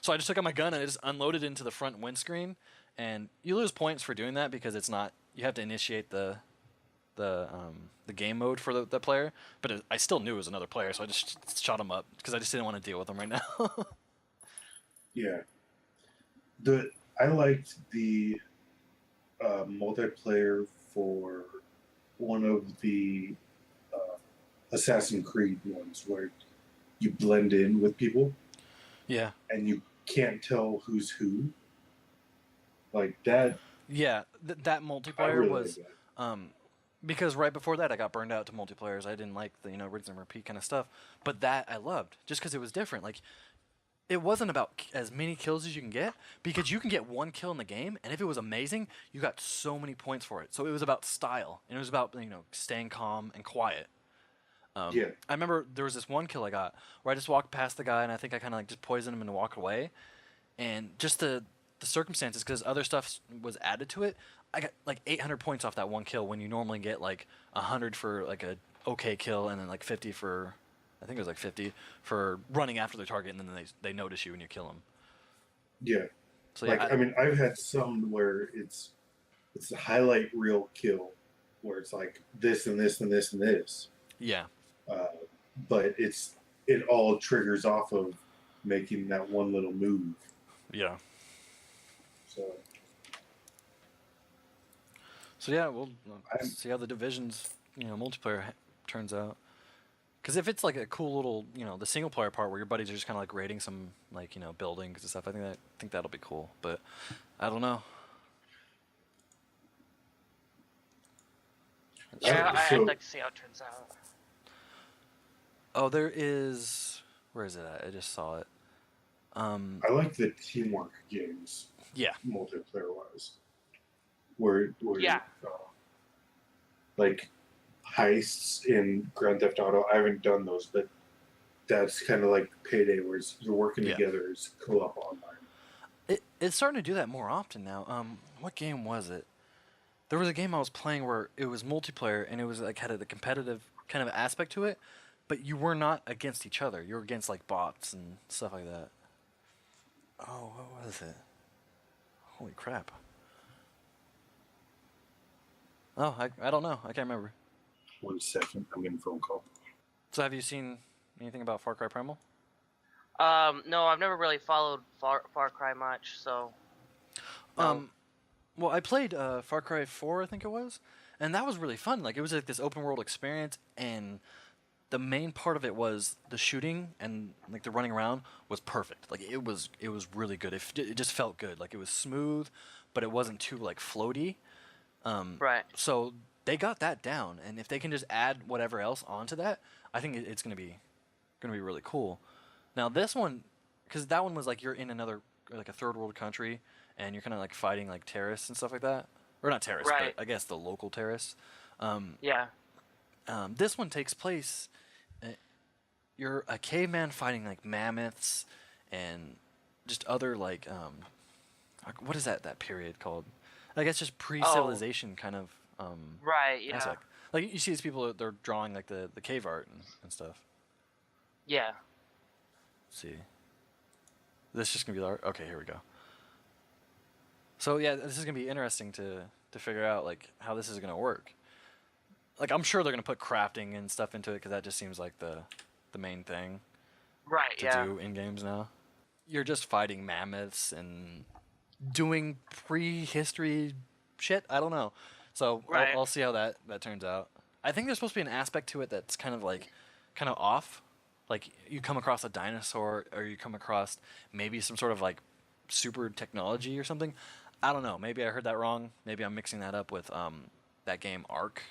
So I just took out my gun and I just unloaded into the front windscreen. And you lose points for doing that because it's not. You have to initiate the game mode for the player. But I still knew it was another player, so I just shot him up because I just didn't want to deal with him right now.
Yeah. I liked the multiplayer for one of the Assassin's Creed ones where you blend in with people
Yeah.
and you can't tell who's who. Like that.
Yeah, that
I
multiplayer
really
was
like that.
because right before that I got burned out to multiplayers. I didn't like the rinse and repeat kind of stuff, but that I loved just because it was different. Like it wasn't about as many kills as you can get because you can get one kill in the game, and if it was amazing, you got so many points for it. So it was about style, and it was about staying calm and quiet.
Yeah.
I remember there was this one kill I got where I just walked past the guy and I think I kind of like just poisoned him and walked away, and just the circumstances because other stuff was added to it. I got like 800 points off that one kill when you normally get like 100 for like a okay kill and then like 50 for, I think it was like 50 for running after the target and then they notice you and you kill them.
Yeah.
So
Like
yeah,
I mean, I've had some where it's a highlight reel kill where it's like this and this and this and this.
yeah,
But it all triggers off of making that one little move.
yeah.
So
So yeah, we'll
I'm-
see how the Division's multiplayer turns out. Because if it's like a cool little, the single player part where your buddies are just kind of like raiding some like buildings and stuff, I think that'll be cool. But I don't know.
Yeah,
So-
I'd like to see how it turns out.
Oh, there is. Where is it at? I just saw it.
I like the teamwork games,
Yeah.
multiplayer wise, where
Yeah.
like heists in Grand Theft Auto. I haven't done those, but that's kind of like Payday, where you're working
Yeah.
together as co-op online.
It's starting to do that more often now. What game was it? There was a game I was playing where it was multiplayer and it was like had a competitive kind of aspect to it, but you were not against each other. You were against like bots and stuff like that. Oh, what was it? Holy crap. Oh, I don't know. I can't remember.
1 second, I'm getting a phone call.
So have you seen anything about Far Cry Primal?
No, I've never really followed Far Cry much, so. No.
Well, I played Far Cry 4, I think it was, and that was really fun. Like, it was like this open world experience, and the main part of it was the shooting and like the running around was perfect. Like, it was really good. It just felt good. Like, it was smooth, but it wasn't too like floaty.
Right.
So they got that down, and if they can just add whatever else onto that, I think it's gonna be really cool. Now this one, because that one was like you're in another like a third world country, and you're kind of like fighting like terrorists and stuff like that, or not terrorists,
Right.
but I guess the local terrorists.
Yeah.
This one takes place. You're a caveman fighting like mammoths, and just other like what is that period called? I guess just pre-civilization kind of
Right. Yeah.
aspect. Like you see these people, they're drawing like the cave art and stuff.
Yeah.
Let's see. This is just gonna be the art. Okay, here we go. So yeah, this is gonna be interesting to figure out like how this is gonna work. Like I'm sure they're gonna put crafting and stuff into it because that just seems like the main thing
Right.
to
Yeah.
do in games now. You're just fighting mammoths and doing prehistory shit. I don't know. So
Right.
I'll see how that turns out. I think there's supposed to be an aspect to it that's kind of off. Like you come across a dinosaur or you come across maybe some sort of like super technology or something. I don't know. Maybe I heard that wrong. Maybe I'm mixing that up with that game Ark.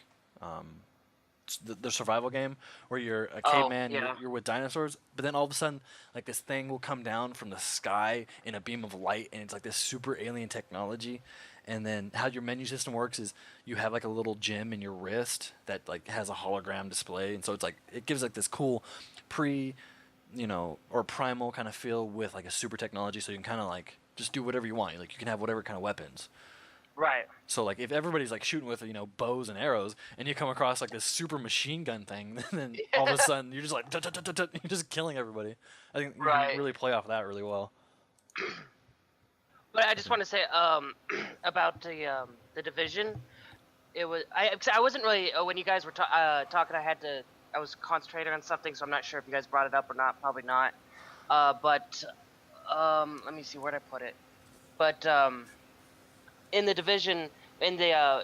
It's the survival game where you're a caveman,
yeah.
you're with dinosaurs, but then all of a sudden, like this thing will come down from the sky in a beam of light, and it's like this super alien technology. And then how your menu system works is you have like a little gem in your wrist that like has a hologram display, and so it's like it gives like this cool or primal kind of feel with like a super technology, so you can kind of like just do whatever you want. Like you can have whatever kind of weapons.
Right.
So like if everybody's like shooting with bows and arrows, and you come across like this super machine gun thing, then all of a sudden you're just like you're just killing everybody. I think you
Right.
can really play off that really well.
But I just want to say about the division. It was I wasn't really when you guys were talking. I was concentrating on something, so I'm not sure if you guys brought it up or not. Probably not. But let me see where'd I put it. But in the division, in the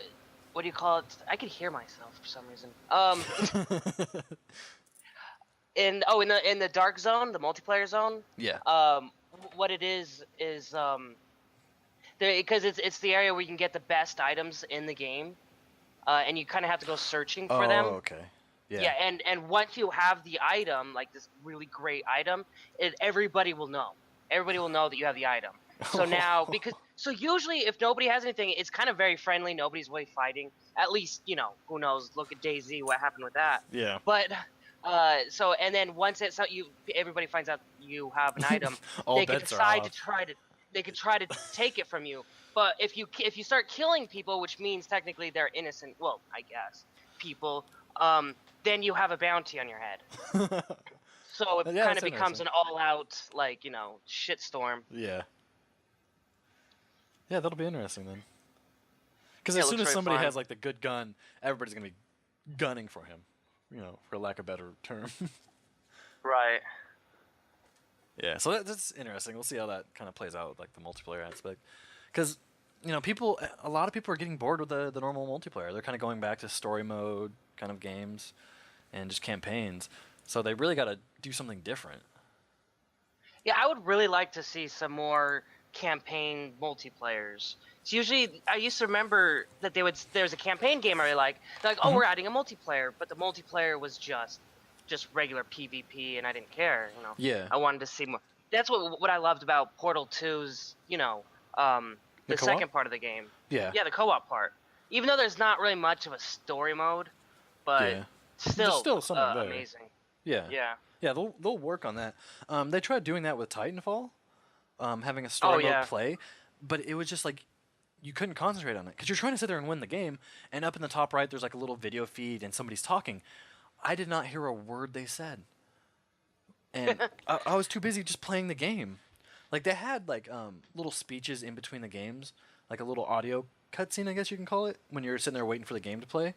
what do you call it? I could hear myself for some reason. In the dark zone, the multiplayer zone.
Yeah.
What it is because it's the area where you can get the best items in the game, and you kind of have to go searching for them.
Oh, okay. Yeah.
Yeah, and once you have the item, like this really great item, everybody will know. Everybody will know that you have the item. So now, so usually if nobody has anything, it's kind of very friendly. Nobody's really fighting. At least, who knows? Look at DayZ, what happened with that.
Yeah.
But and then once everybody finds out you have an item,
All
they can
bets are
decide
off.
they can try to take it from you. But if you start killing people, which means technically they're innocent, well, I guess people, then you have a bounty on your head. So it
Yeah,
kind
that's
of becomes an all-out shitstorm.
Yeah. Yeah, that'll be interesting then. Because
Yeah,
as
it
soon
looks
as
very
somebody
fun.
has like the good gun, everybody's gonna be gunning for him. For lack of a better term.
Right.
Yeah, so that's interesting. We'll see how that kind of plays out with like the multiplayer aspect, because a lot of people are getting bored with the normal multiplayer. They're kind of going back to story mode kind of games, and just campaigns. So they really got to do something different.
Yeah, I would really like to see some more campaign multiplayers. It's usually, I used to remember that there's a campaign game I really like. They're like, oh, we're adding a multiplayer, but the multiplayer was just regular PvP, and I didn't care.
Yeah.
I wanted to see more. That's what I loved about Portal 2's, the
co-op?
second part of the game.
Yeah.
Yeah, the co-op part. Even though there's not really much of a story mode, but
Yeah.
still,
There's still something there.
amazing.
Yeah.
Yeah.
Yeah, they'll work on that. They tried doing that with Titanfall, having a story mode play, but it was just like you couldn't concentrate on it because you're trying to sit there and win the game, and up in the top right there's like a little video feed and somebody's talking. I did not hear a word they said, and I was too busy just playing the game. Like they had like little speeches in between the games, like a little audio cutscene, I guess you can call it, when you're sitting there waiting for the game to play.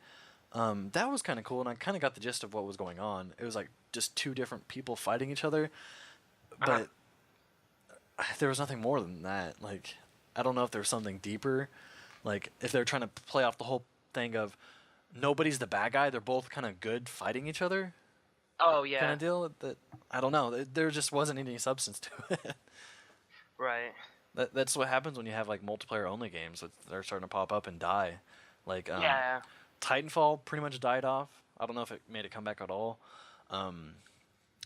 That was kind of cool, and I kind of got the gist of what was going on. It was like just two different people fighting each other, but there was nothing more than that. Like, I don't know if there was something deeper, like if they're trying to play off the whole thing of nobody's the bad guy, they're both kind of good fighting each other.
Oh yeah.
Kind of deal. That I don't know. There just wasn't any substance to it.
Right.
That's what happens when you have like multiplayer only games. They're starting to pop up and die. Like
Yeah.
Titanfall pretty much died off. I don't know if it made a comeback at all.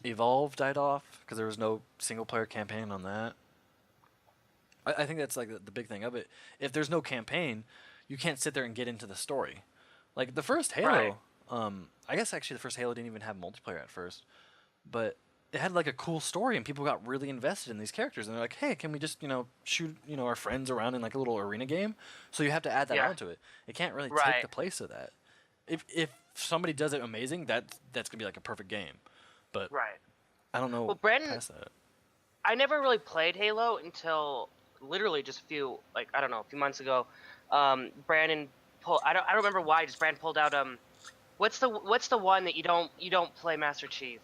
Evolve died off because there was no single player campaign on that. I think that's like the big thing of it. If there's no campaign, you can't sit there and get into the story. Like the first Halo, I guess actually the first Halo didn't even have multiplayer at first, but it had like a cool story and people got really invested in these characters and they're like, hey, can we just shoot our friends around in like a little arena game? So you have to add that onto it. It can't really take the place of that. If somebody does it amazing, that's gonna be like a perfect game. But I don't know.
Well, Brandon,
past that.
I never really played Halo until literally just a few months ago. Brandon pulled. I don't remember why. Just Brandon pulled out. What's the one that you don't play Master Chief?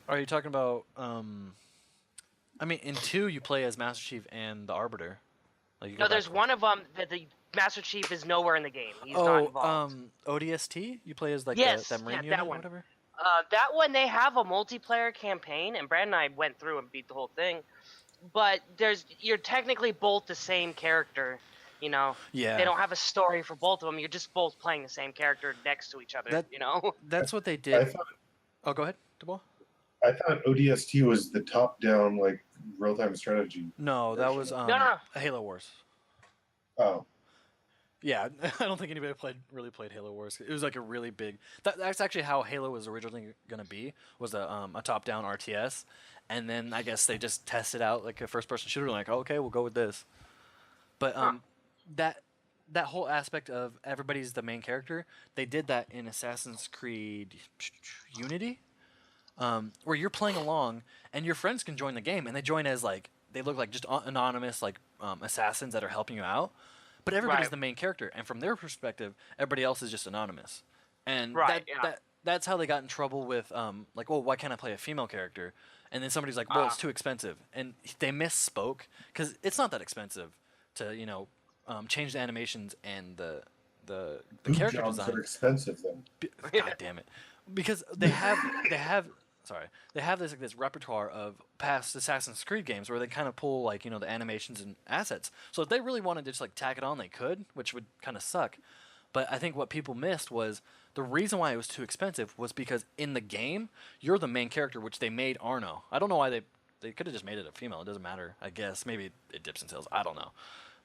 Are you talking about? I mean, in 2 you play as Master Chief and the Arbiter. Like
No, there's one of them that the Master Chief is nowhere in the game. He's not involved.
ODST. You play as like that Marine unit
that
or
one.
whatever.
That one, they have a multiplayer campaign, and Brad and I went through and beat the whole thing. But you're technically both the same character, Yeah. They don't have a story for both of them. You're just both playing the same character next to each other,
That's what they did. Oh, go ahead, DeBois.
I thought ODST was the top-down, like, real-time strategy.
No, that was
No.
Halo Wars.
Oh.
Yeah, I don't think anybody really played Halo Wars. It was like a really big. That's actually how Halo was originally gonna be. Was a top-down RTS, and then I guess they just tested out like a first-person shooter. Like, oh, okay, we'll go with this. But that whole aspect of everybody's the main character, they did that in Assassin's Creed Unity, where you're playing along and your friends can join the game, and they join as like they look like just anonymous like assassins that are helping you out. But everybody's the main character, and from their perspective, everybody else is just anonymous. And that's how they got in trouble with, like, well, why can't I play a female character? And then somebody's like, well, it's too expensive. And they misspoke, because it's not that expensive to, change the animations and the character
jobs
design.
Are expensive, then.
God damn it. Because they have this repertoire of past Assassin's Creed games where they kind of pull like the animations and assets. So if they really wanted to just like tack it on, they could, which would kind of suck. But I think what people missed was the reason why it was too expensive was because in the game you're the main character, which they made Arno. I don't know why they could have just made it a female. It doesn't matter. I guess maybe it dips in sales. I don't know,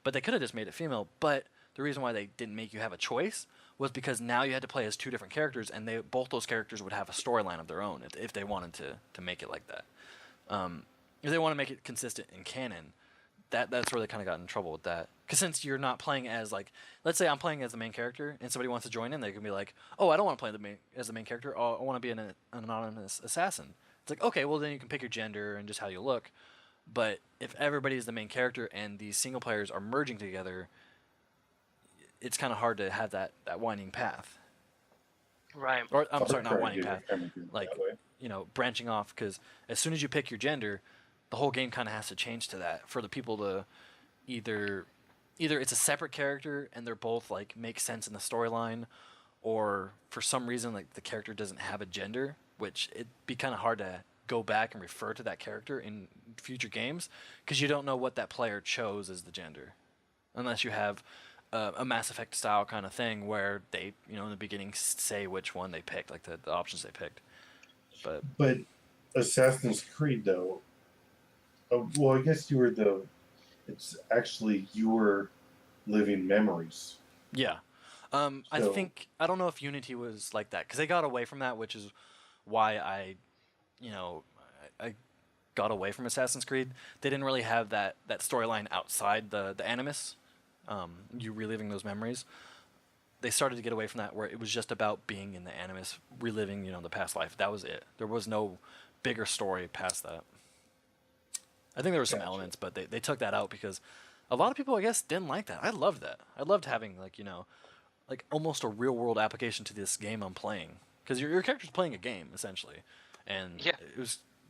but they could have just made it female. But the reason why they didn't make you have a choice was because now you had to play as two different characters, and both those characters would have a storyline of their own if they wanted to make it like that. If they want to make it consistent in canon, that's where they kind of got in trouble with that. Because since you're not playing as like, let's say I'm playing as the main character, and somebody wants to join in, they can be like, oh, I don't want to play as the main character. Oh, I want to be an anonymous assassin. It's like, okay, well then you can pick your gender and just how you look. But if everybody is the main character and these single players are merging together, it's kind of hard to have that winding path.
Right.
Or I'm sorry, not winding path. Like, branching off, because as soon as you pick your gender, the whole game kind of has to change to that for the people to either it's a separate character and they're both like make sense in the storyline, or for some reason like the character doesn't have a gender, which it'd be kind of hard to go back and refer to that character in future games because you don't know what that player chose as the gender, unless you have a Mass Effect style kind of thing where they, in the beginning say which one they picked, like the options they picked.
But Assassin's Creed, though, well, I guess it's actually your living memories.
Yeah. I don't know if Unity was like that because they got away from that, which is why I got away from Assassin's Creed. They didn't really have that storyline outside the Animus, you reliving those memories. They started to get away from that where it was just about being in the Animus, reliving, the past life. That was it. There was no bigger story past that. I think there were some elements, but they took that out because a lot of people, I guess, didn't like that. I loved that. I loved having, like almost a real world application to this game I'm playing. Because your character's playing a game, essentially. And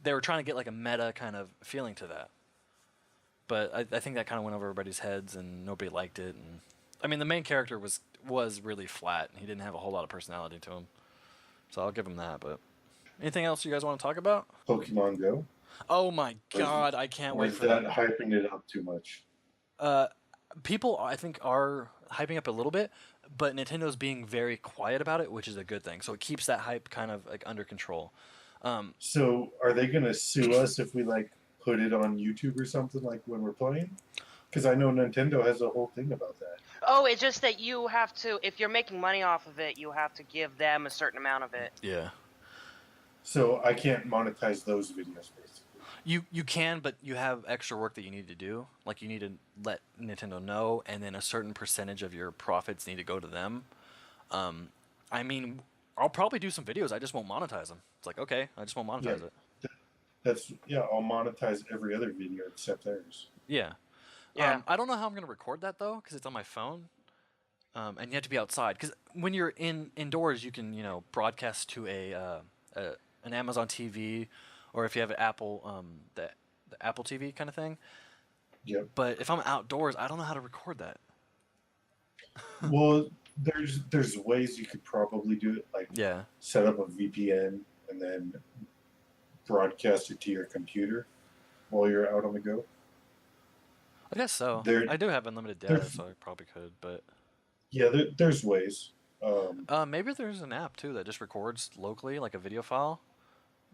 they were trying to get like a meta kind of feeling to that. But I think that kind of went over everybody's heads and nobody liked it. And I mean, the main character was really flat. He didn't have a whole lot of personality to him. So I'll give him that. But anything else you guys want to talk about?
Pokemon Go?
Oh my god, I can't wait for
that. Or is that hyping it up too much?
People, I think, are hyping up a little bit, but Nintendo's being very quiet about it, which is a good thing. So it keeps that hype kind of like under control.
So are they going to sue us if we like put it on YouTube or something like when we're playing? Because I know Nintendo has a whole thing about that.
Oh, it's just that you have to, if you're making money off of it, you have to give them a certain amount of it.
Yeah.
So I can't monetize those videos, basically.
You can, but you have extra work that you need to do. Like you need to let Nintendo know, and then a certain percentage of your profits need to go to them. I mean, I'll probably do some videos. I just won't monetize them. It's like, okay, I just won't monetize it.
I'll monetize every other video except theirs.
Yeah.
Yeah.
I don't know how I'm going to record that, though, because it's on my phone. And you have to be outside. Because when you're indoors, you can, broadcast to an Amazon TV, or if you have an Apple, the Apple TV kind of thing.
Yep.
But if I'm outdoors, I don't know how to record that.
Well, there's ways you could probably do it, like set up a VPN and then broadcast it to your computer while you're out on the go.
I guess so. I do have unlimited data, so I probably could. But
yeah, there's ways.
Maybe there's an app too that just records locally, like a video file.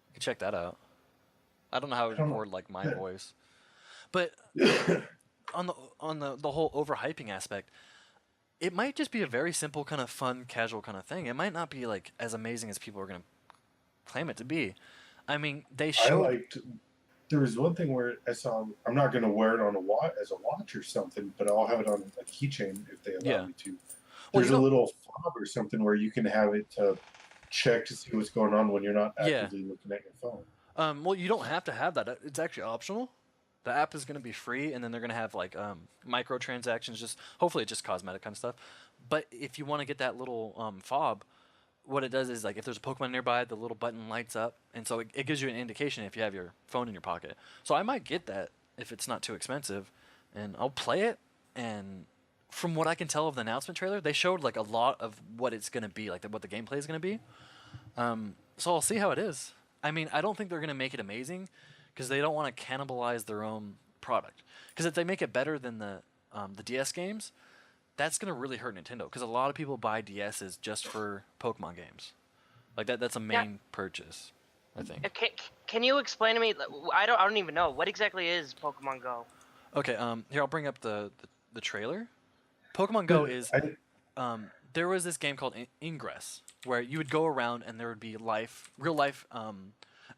You can check that out. I don't know how to record like my voice, but on the whole overhyping aspect, it might just be a very simple kind of fun, casual kind of thing. It might not be like as amazing as people are going to claim it to be. I mean, they showed.
There was one thing where I saw. I'm not going to wear it on as a watch or something, but I'll have it on a keychain if they allow me to. There's a little fob or something where you can have it to check to see what's going on when you're not actively looking at your phone.
Well, you don't have to have that. It's actually optional. The app is going to be free, and then they're going to have like microtransactions. Just hopefully, it's just cosmetic kind of stuff. But if you want to get that little fob, what it does is like if there's a Pokemon nearby, the little button lights up, and so it gives you an indication if you have your phone in your pocket. So I might get that if it's not too expensive, and I'll play it. And from what I can tell of the announcement trailer, they showed like a lot of what it's going to be, like what the gameplay is going to be. So I'll see how it is. I mean, I don't think they're going to make it amazing because they don't want to cannibalize their own product. Because if they make it better than the DS games, that's going to really hurt Nintendo. Because a lot of people buy DSs just for Pokemon games. Like that's a main purchase, I think.
Can you explain to me? I don't even know what exactly is Pokemon Go.
Okay. Here I'll bring up the trailer. Pokemon Go is there was this game called Ingress where you would go around and there would be real life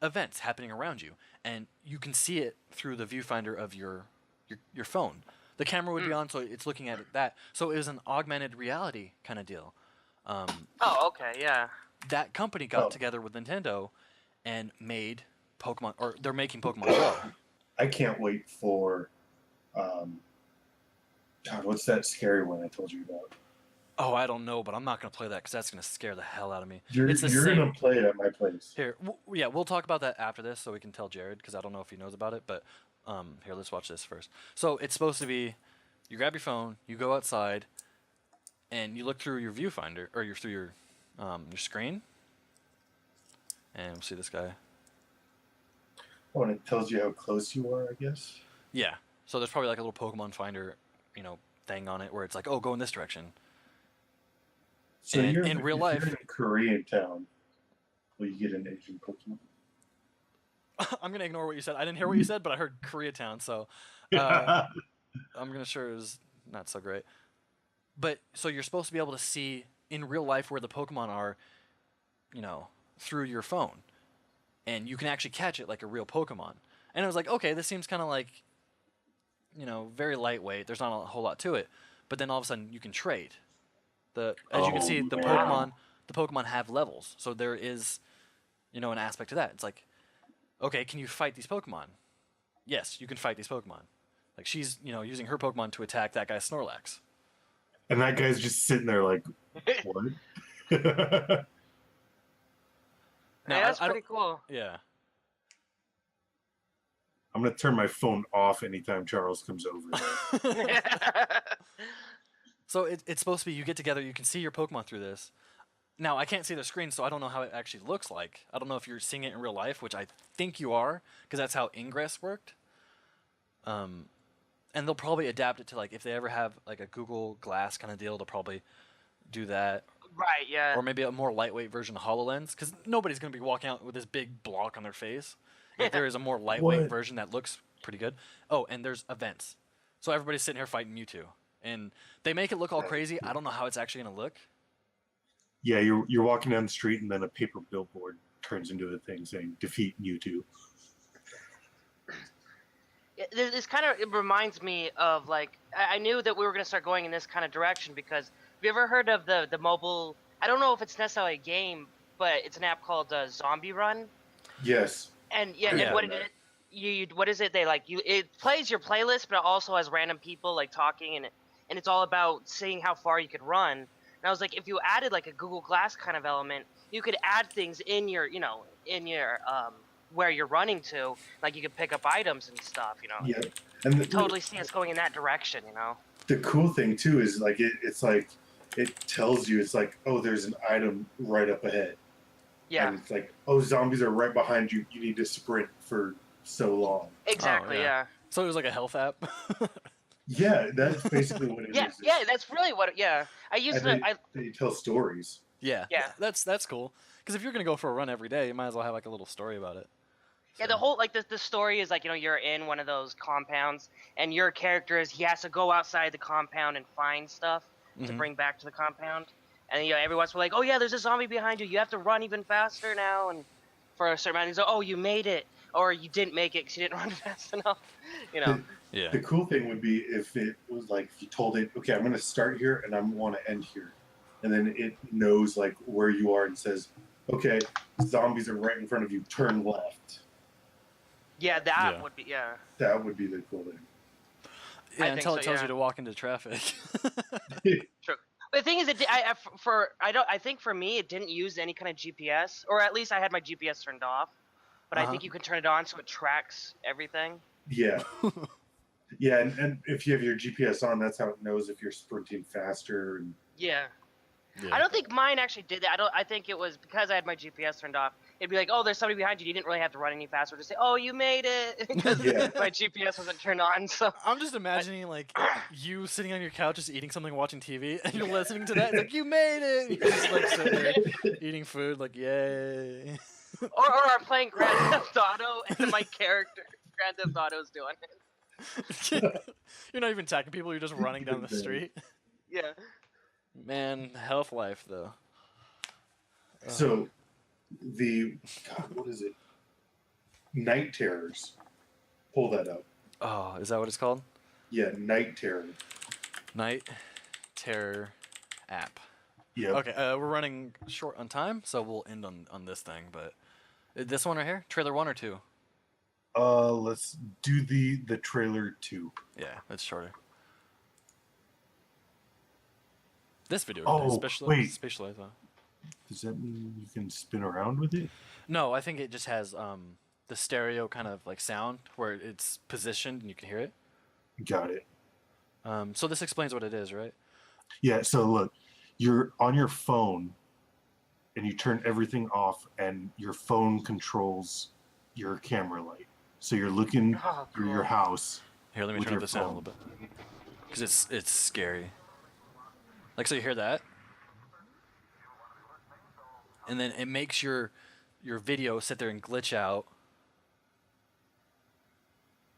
events happening around you, and you can see it through the viewfinder of your phone. The camera would be on, so it's looking at that. So it was an augmented reality kind of deal.
Okay, yeah.
That company got together with Nintendo and made Pokemon, or they're making Pokemon Go.
I can't wait for, God, what's that scary one I told you about?
Oh, I don't know, but I'm not going to play that because that's going to scare the hell out of me.
You're going to play it at my place.
Here, we'll talk about that after this so we can tell Jared because I don't know if he knows about it, but here, let's watch this first. So it's supposed to be, you grab your phone, you go outside, and you look through your viewfinder, or through your your screen, and we'll see this guy.
Oh, and it tells you how close you are, I guess.
Yeah. So there's probably like a little Pokemon Finder, thing on it where it's like, oh, go in this direction.
So
And
you're
in real life,
you're in Korean town. Will you get an Asian Pokemon?
I'm gonna ignore what you said. I didn't hear what you said, but I heard Koreatown, so I'm gonna sure it was not so great. But so you're supposed to be able to see in real life where the Pokemon are, through your phone, and you can actually catch it like a real Pokemon. And I was like, okay, this seems kind of like, very lightweight. There's not a whole lot to it. But then all of a sudden you can trade. As you can see, the Pokemon have levels, so there is, an aspect to that. It's like, okay, can you fight these Pokemon? Yes, you can fight these Pokemon. Like she's, using her Pokemon to attack that guy Snorlax.
And that guy's just sitting there like, what?
Yeah,
Now,
that's
I
pretty cool.
Yeah.
I'm gonna turn my phone off anytime Charles comes over.
So it's supposed to be you get together, you can see your Pokemon through this. Now, I can't see the screen, so I don't know how it actually looks like. I don't know if you're seeing it in real life, which I think you are, because that's how Ingress worked. And they'll probably adapt it to, like, if they ever have, like, a Google Glass kind of deal, they'll probably do that.
Right, yeah.
Or maybe a more lightweight version of HoloLens, because nobody's going to be walking out with this big block on their face. If there is a more lightweight version that looks pretty good. Oh, and there's events. So everybody's sitting here fighting Mewtwo. And they make it look all crazy. I don't know how it's actually going to look.
Yeah, you're walking down the street and then a paper billboard turns into a thing saying "Defeat Mewtwo."
This kind of it reminds me of like I knew that we were going to start going in this kind of direction because have you ever heard of the mobile? I don't know if it's necessarily a game, but it's an app called Zombie Run.
Yes.
And and what what is it? It plays your playlist, but it also has random people like talking and it's all about seeing how far you could run. And I was like, if you added like a Google Glass kind of element, you could add things in your where you're running to, like you could pick up items and stuff,
Yeah, and
totally see us going in that direction,
The cool thing too is like it's like it tells you it's like, oh, there's an item right up ahead.
Yeah.
And it's like, oh, zombies are right behind you. You need to sprint for so long.
Exactly.
Oh,
yeah.
So it was like a health app.
Yeah, that's basically what it is.
Yeah, that's really what. Yeah, I used to.
They tell stories.
Yeah.
Yeah.
That's cool. Because if you're gonna go for a run every day, you might as well have like a little story about it.
Yeah, the whole like the story is like you're in one of those compounds and your character he has to go outside the compound and find stuff to bring back to the compound. And every once in a while, like, oh yeah, there's a zombie behind you. You have to run even faster now. And for a certain amount, he's like, oh, you made it, or you didn't make it because you didn't run fast enough.
Yeah.
The cool thing would be if it was like if you told it, okay, I'm going to start here and I want to end here, and then it knows like where you are and says, okay, zombies are right in front of you. Turn left.
Yeah, that would be
That would be the cool thing.
Yeah, until it tells you to walk into traffic.
True. The thing is, I think for me, it didn't use any kind of GPS, or at least I had my GPS turned off. But I think you can turn it on so it tracks everything.
Yeah. Yeah, and if you have your GPS on, that's how it knows if you're sprinting faster. And
yeah. I don't think mine actually did that. I think it was because I had my GPS turned off. It'd be like, oh, there's somebody behind you. You didn't really have to run any faster. Just say, oh, you made it, because my GPS wasn't turned on. So
I'm just imagining like you sitting on your couch just eating something, watching TV, and you're listening to that. It's like, you made it. You're just like sitting there eating food, like yay.
or I'm playing Grand Theft Auto, and my character Grand Theft Auto is doing it.
You're not even attacking people. You're just running down the street.
Yeah.
Man, health life though.
So, what is it? Night Terrors. Pull that up.
Oh, is that what it's called?
Yeah, Night Terror.
Night Terror app.
Yeah.
Okay, we're running short on time, so we'll end on this thing. But this one right here, trailer 1 or 2?
Let's do the trailer 2.
Yeah, it's shorter. This video
Oh, wait.
spatial, I thought.
Does that mean you can spin around with it?
No, I think it just has the stereo kind of like sound where it's positioned and you can hear it.
Got it.
So this explains what it is, right?
Yeah, so look, you're on your phone and you turn everything off, and your phone controls your camera light. So you're looking through your house.
Here, let me turn up the sound a little bit, because it's scary. Like, so you hear that, and then it makes your video sit there and glitch out,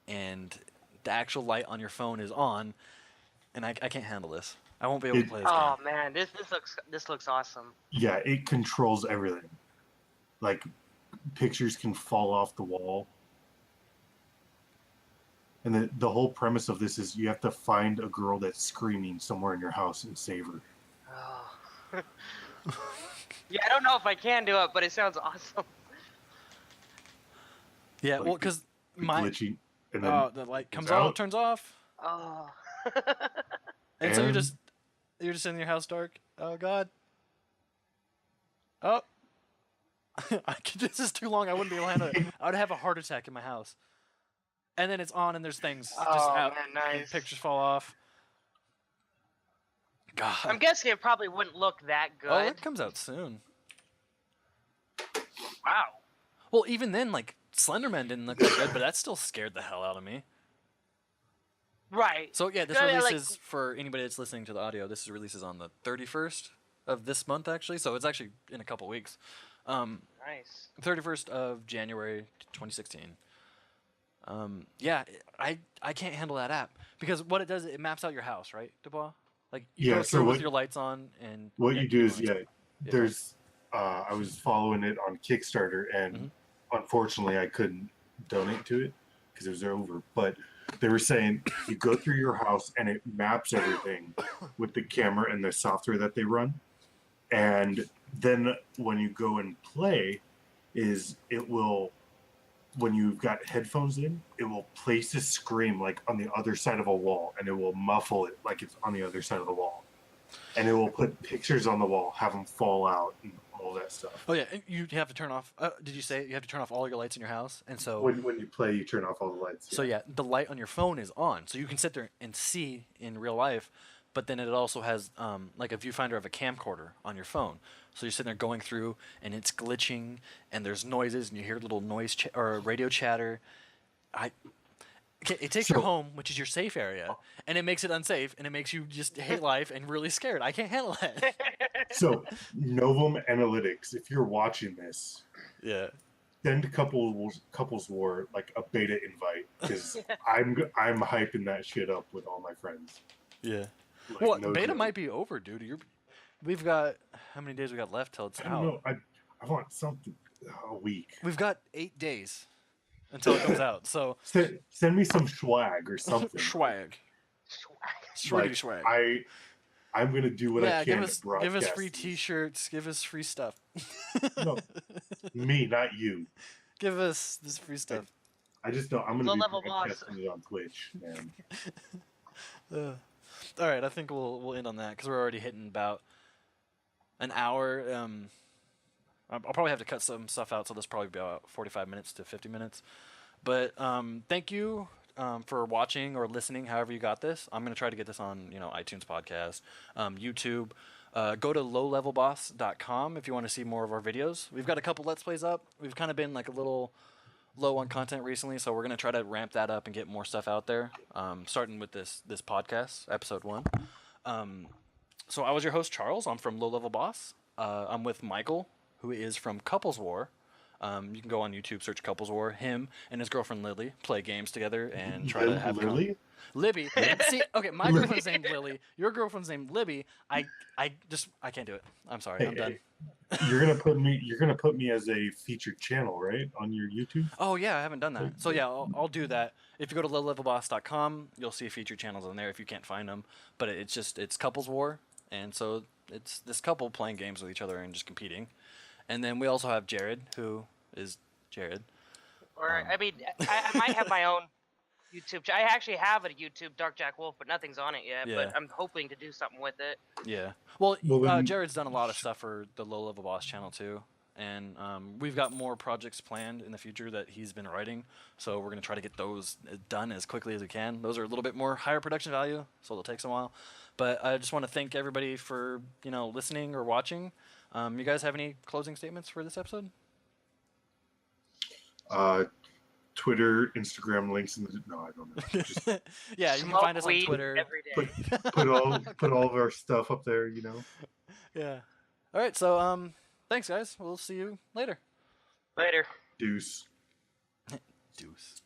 and the actual light on your phone is on, and I can't handle this. I won't be able to play this game.
Oh man, this looks awesome.
Yeah, it controls everything. Like, pictures can fall off the wall. And the whole premise of this is you have to find a girl that's screaming somewhere in your house and save her.
Oh. Yeah, I don't know if I can do it, but it sounds awesome.
Yeah,
Like,
well, because my
glitchy, and then
the light comes on, turns off,
Oh.
and so you're just in your house dark. Oh God. Oh. This is too long. I wouldn't be able to handle it. I would have a heart attack in my house. And then it's on, and there's things just out.
Man, nice.
Pictures fall off. God.
I'm guessing it probably wouldn't look that good.
Oh, it comes out soon.
Wow.
Well, even then, like, Slenderman didn't look that good, but that still scared the hell out of me.
Right.
So yeah, this
No, yeah,
releases for anybody that's listening to the audio. This releases on the 31st of this month, actually. So it's actually in a couple weeks.
Nice.
31st of January 2016. Yeah, I can't handle that app because what it does, it maps out your house, right, Dubois? Like you go through with your lights on, and
what you do is there's I was following it on Kickstarter, and unfortunately I couldn't donate to it because it was over. But they were saying you go through your house and it maps everything with the camera and the software that they run, and then when you go and play, it will. When you've got headphones in, it will place a scream like on the other side of a wall, and it will muffle it like it's on the other side of the wall, and it will put pictures on the wall, have them fall out, and all that stuff.
Oh yeah, you have to turn off. Did you say you have to turn off all your lights in your house? And so
when you play, you turn off all the lights. Yeah.
So yeah, the light on your phone is on, so you can sit there and see in real life. But then it also has like a viewfinder of a camcorder on your phone. So you're sitting there going through, and it's glitching, and there's noises, and you hear little noise or radio chatter. It takes your home, which is your safe area, and it makes it unsafe, and it makes you just hate life and really scared. I can't handle that.
So Novum Analytics, if you're watching this, send Couples War like a beta invite, because I'm hyping that shit up with all my friends.
Yeah.
Like,
well,
no
beta
joke.
might be over, dude. We've got how many days we got left till it's
I don't
out?
know. I want something a week.
We've got 8 days until it comes out. So
send me some swag or something.
Swag.
Like,
Swag.
I'm gonna do what I can to broadcast.
Give us free T-shirts. Give us free stuff.
No, me, not you.
Give us this free stuff.
I just don't. I'm gonna be
LowLevelBoss.
broadcasting it on Twitch, man.
All right, I think we'll end on that because we're already hitting about an hour. I'll probably have to cut some stuff out, so this will probably be about 45 minutes to 50 minutes. But thank you for watching or listening, however you got this. I'm going to try to get this on iTunes podcast, YouTube. Go to LowLevelBoss.com if you want to see more of our videos. We've got a couple Let's Plays up. We've kind of been like a little low on content recently, so we're going to try to ramp that up and get more stuff out there, starting with this podcast, episode 1. So I was your host, Charles. I'm from Low Level Boss. I'm with Michael, who is from Couples War. You can go on YouTube, search Couples War. Him and his girlfriend Lily play games together and try to have
Lily?
fun. Libby. See, okay, my girlfriend's named Lily. Your girlfriend's named Libby. I can't do it. I'm sorry. I'm done.
You're gonna put me as a featured channel, right, on your YouTube?
Oh yeah, I haven't done that. So yeah, I'll do that. If you go to LowLevelBoss.com, you'll see featured channels on there if you can't find them. But it's Couples War, and so it's this couple playing games with each other and just competing. And then we also have Jared, who is Jared.
Or I mean, I might have my own YouTube. I actually have a YouTube, Dark Jack Wolf, but nothing's on it yet.
Yeah.
But I'm hoping to do something with it.
Yeah. Well,
then-
Jared's done a lot of stuff for the Low Level Boss channel too, and we've got more projects planned in the future that he's been writing. So we're gonna try to get those done as quickly as we can. Those are a little bit more higher production value, so it'll take some while. But I just want to thank everybody for listening or watching. You guys have any closing statements for this episode?
Twitter, Instagram links in the. No, I don't know. Just
Yeah, you can
Smoke
find us on
weed
Twitter.
every day.
put all of our stuff up there. You know.
Yeah. All right. So thanks guys. We'll see you later.
Later.
Deuce.
Deuce.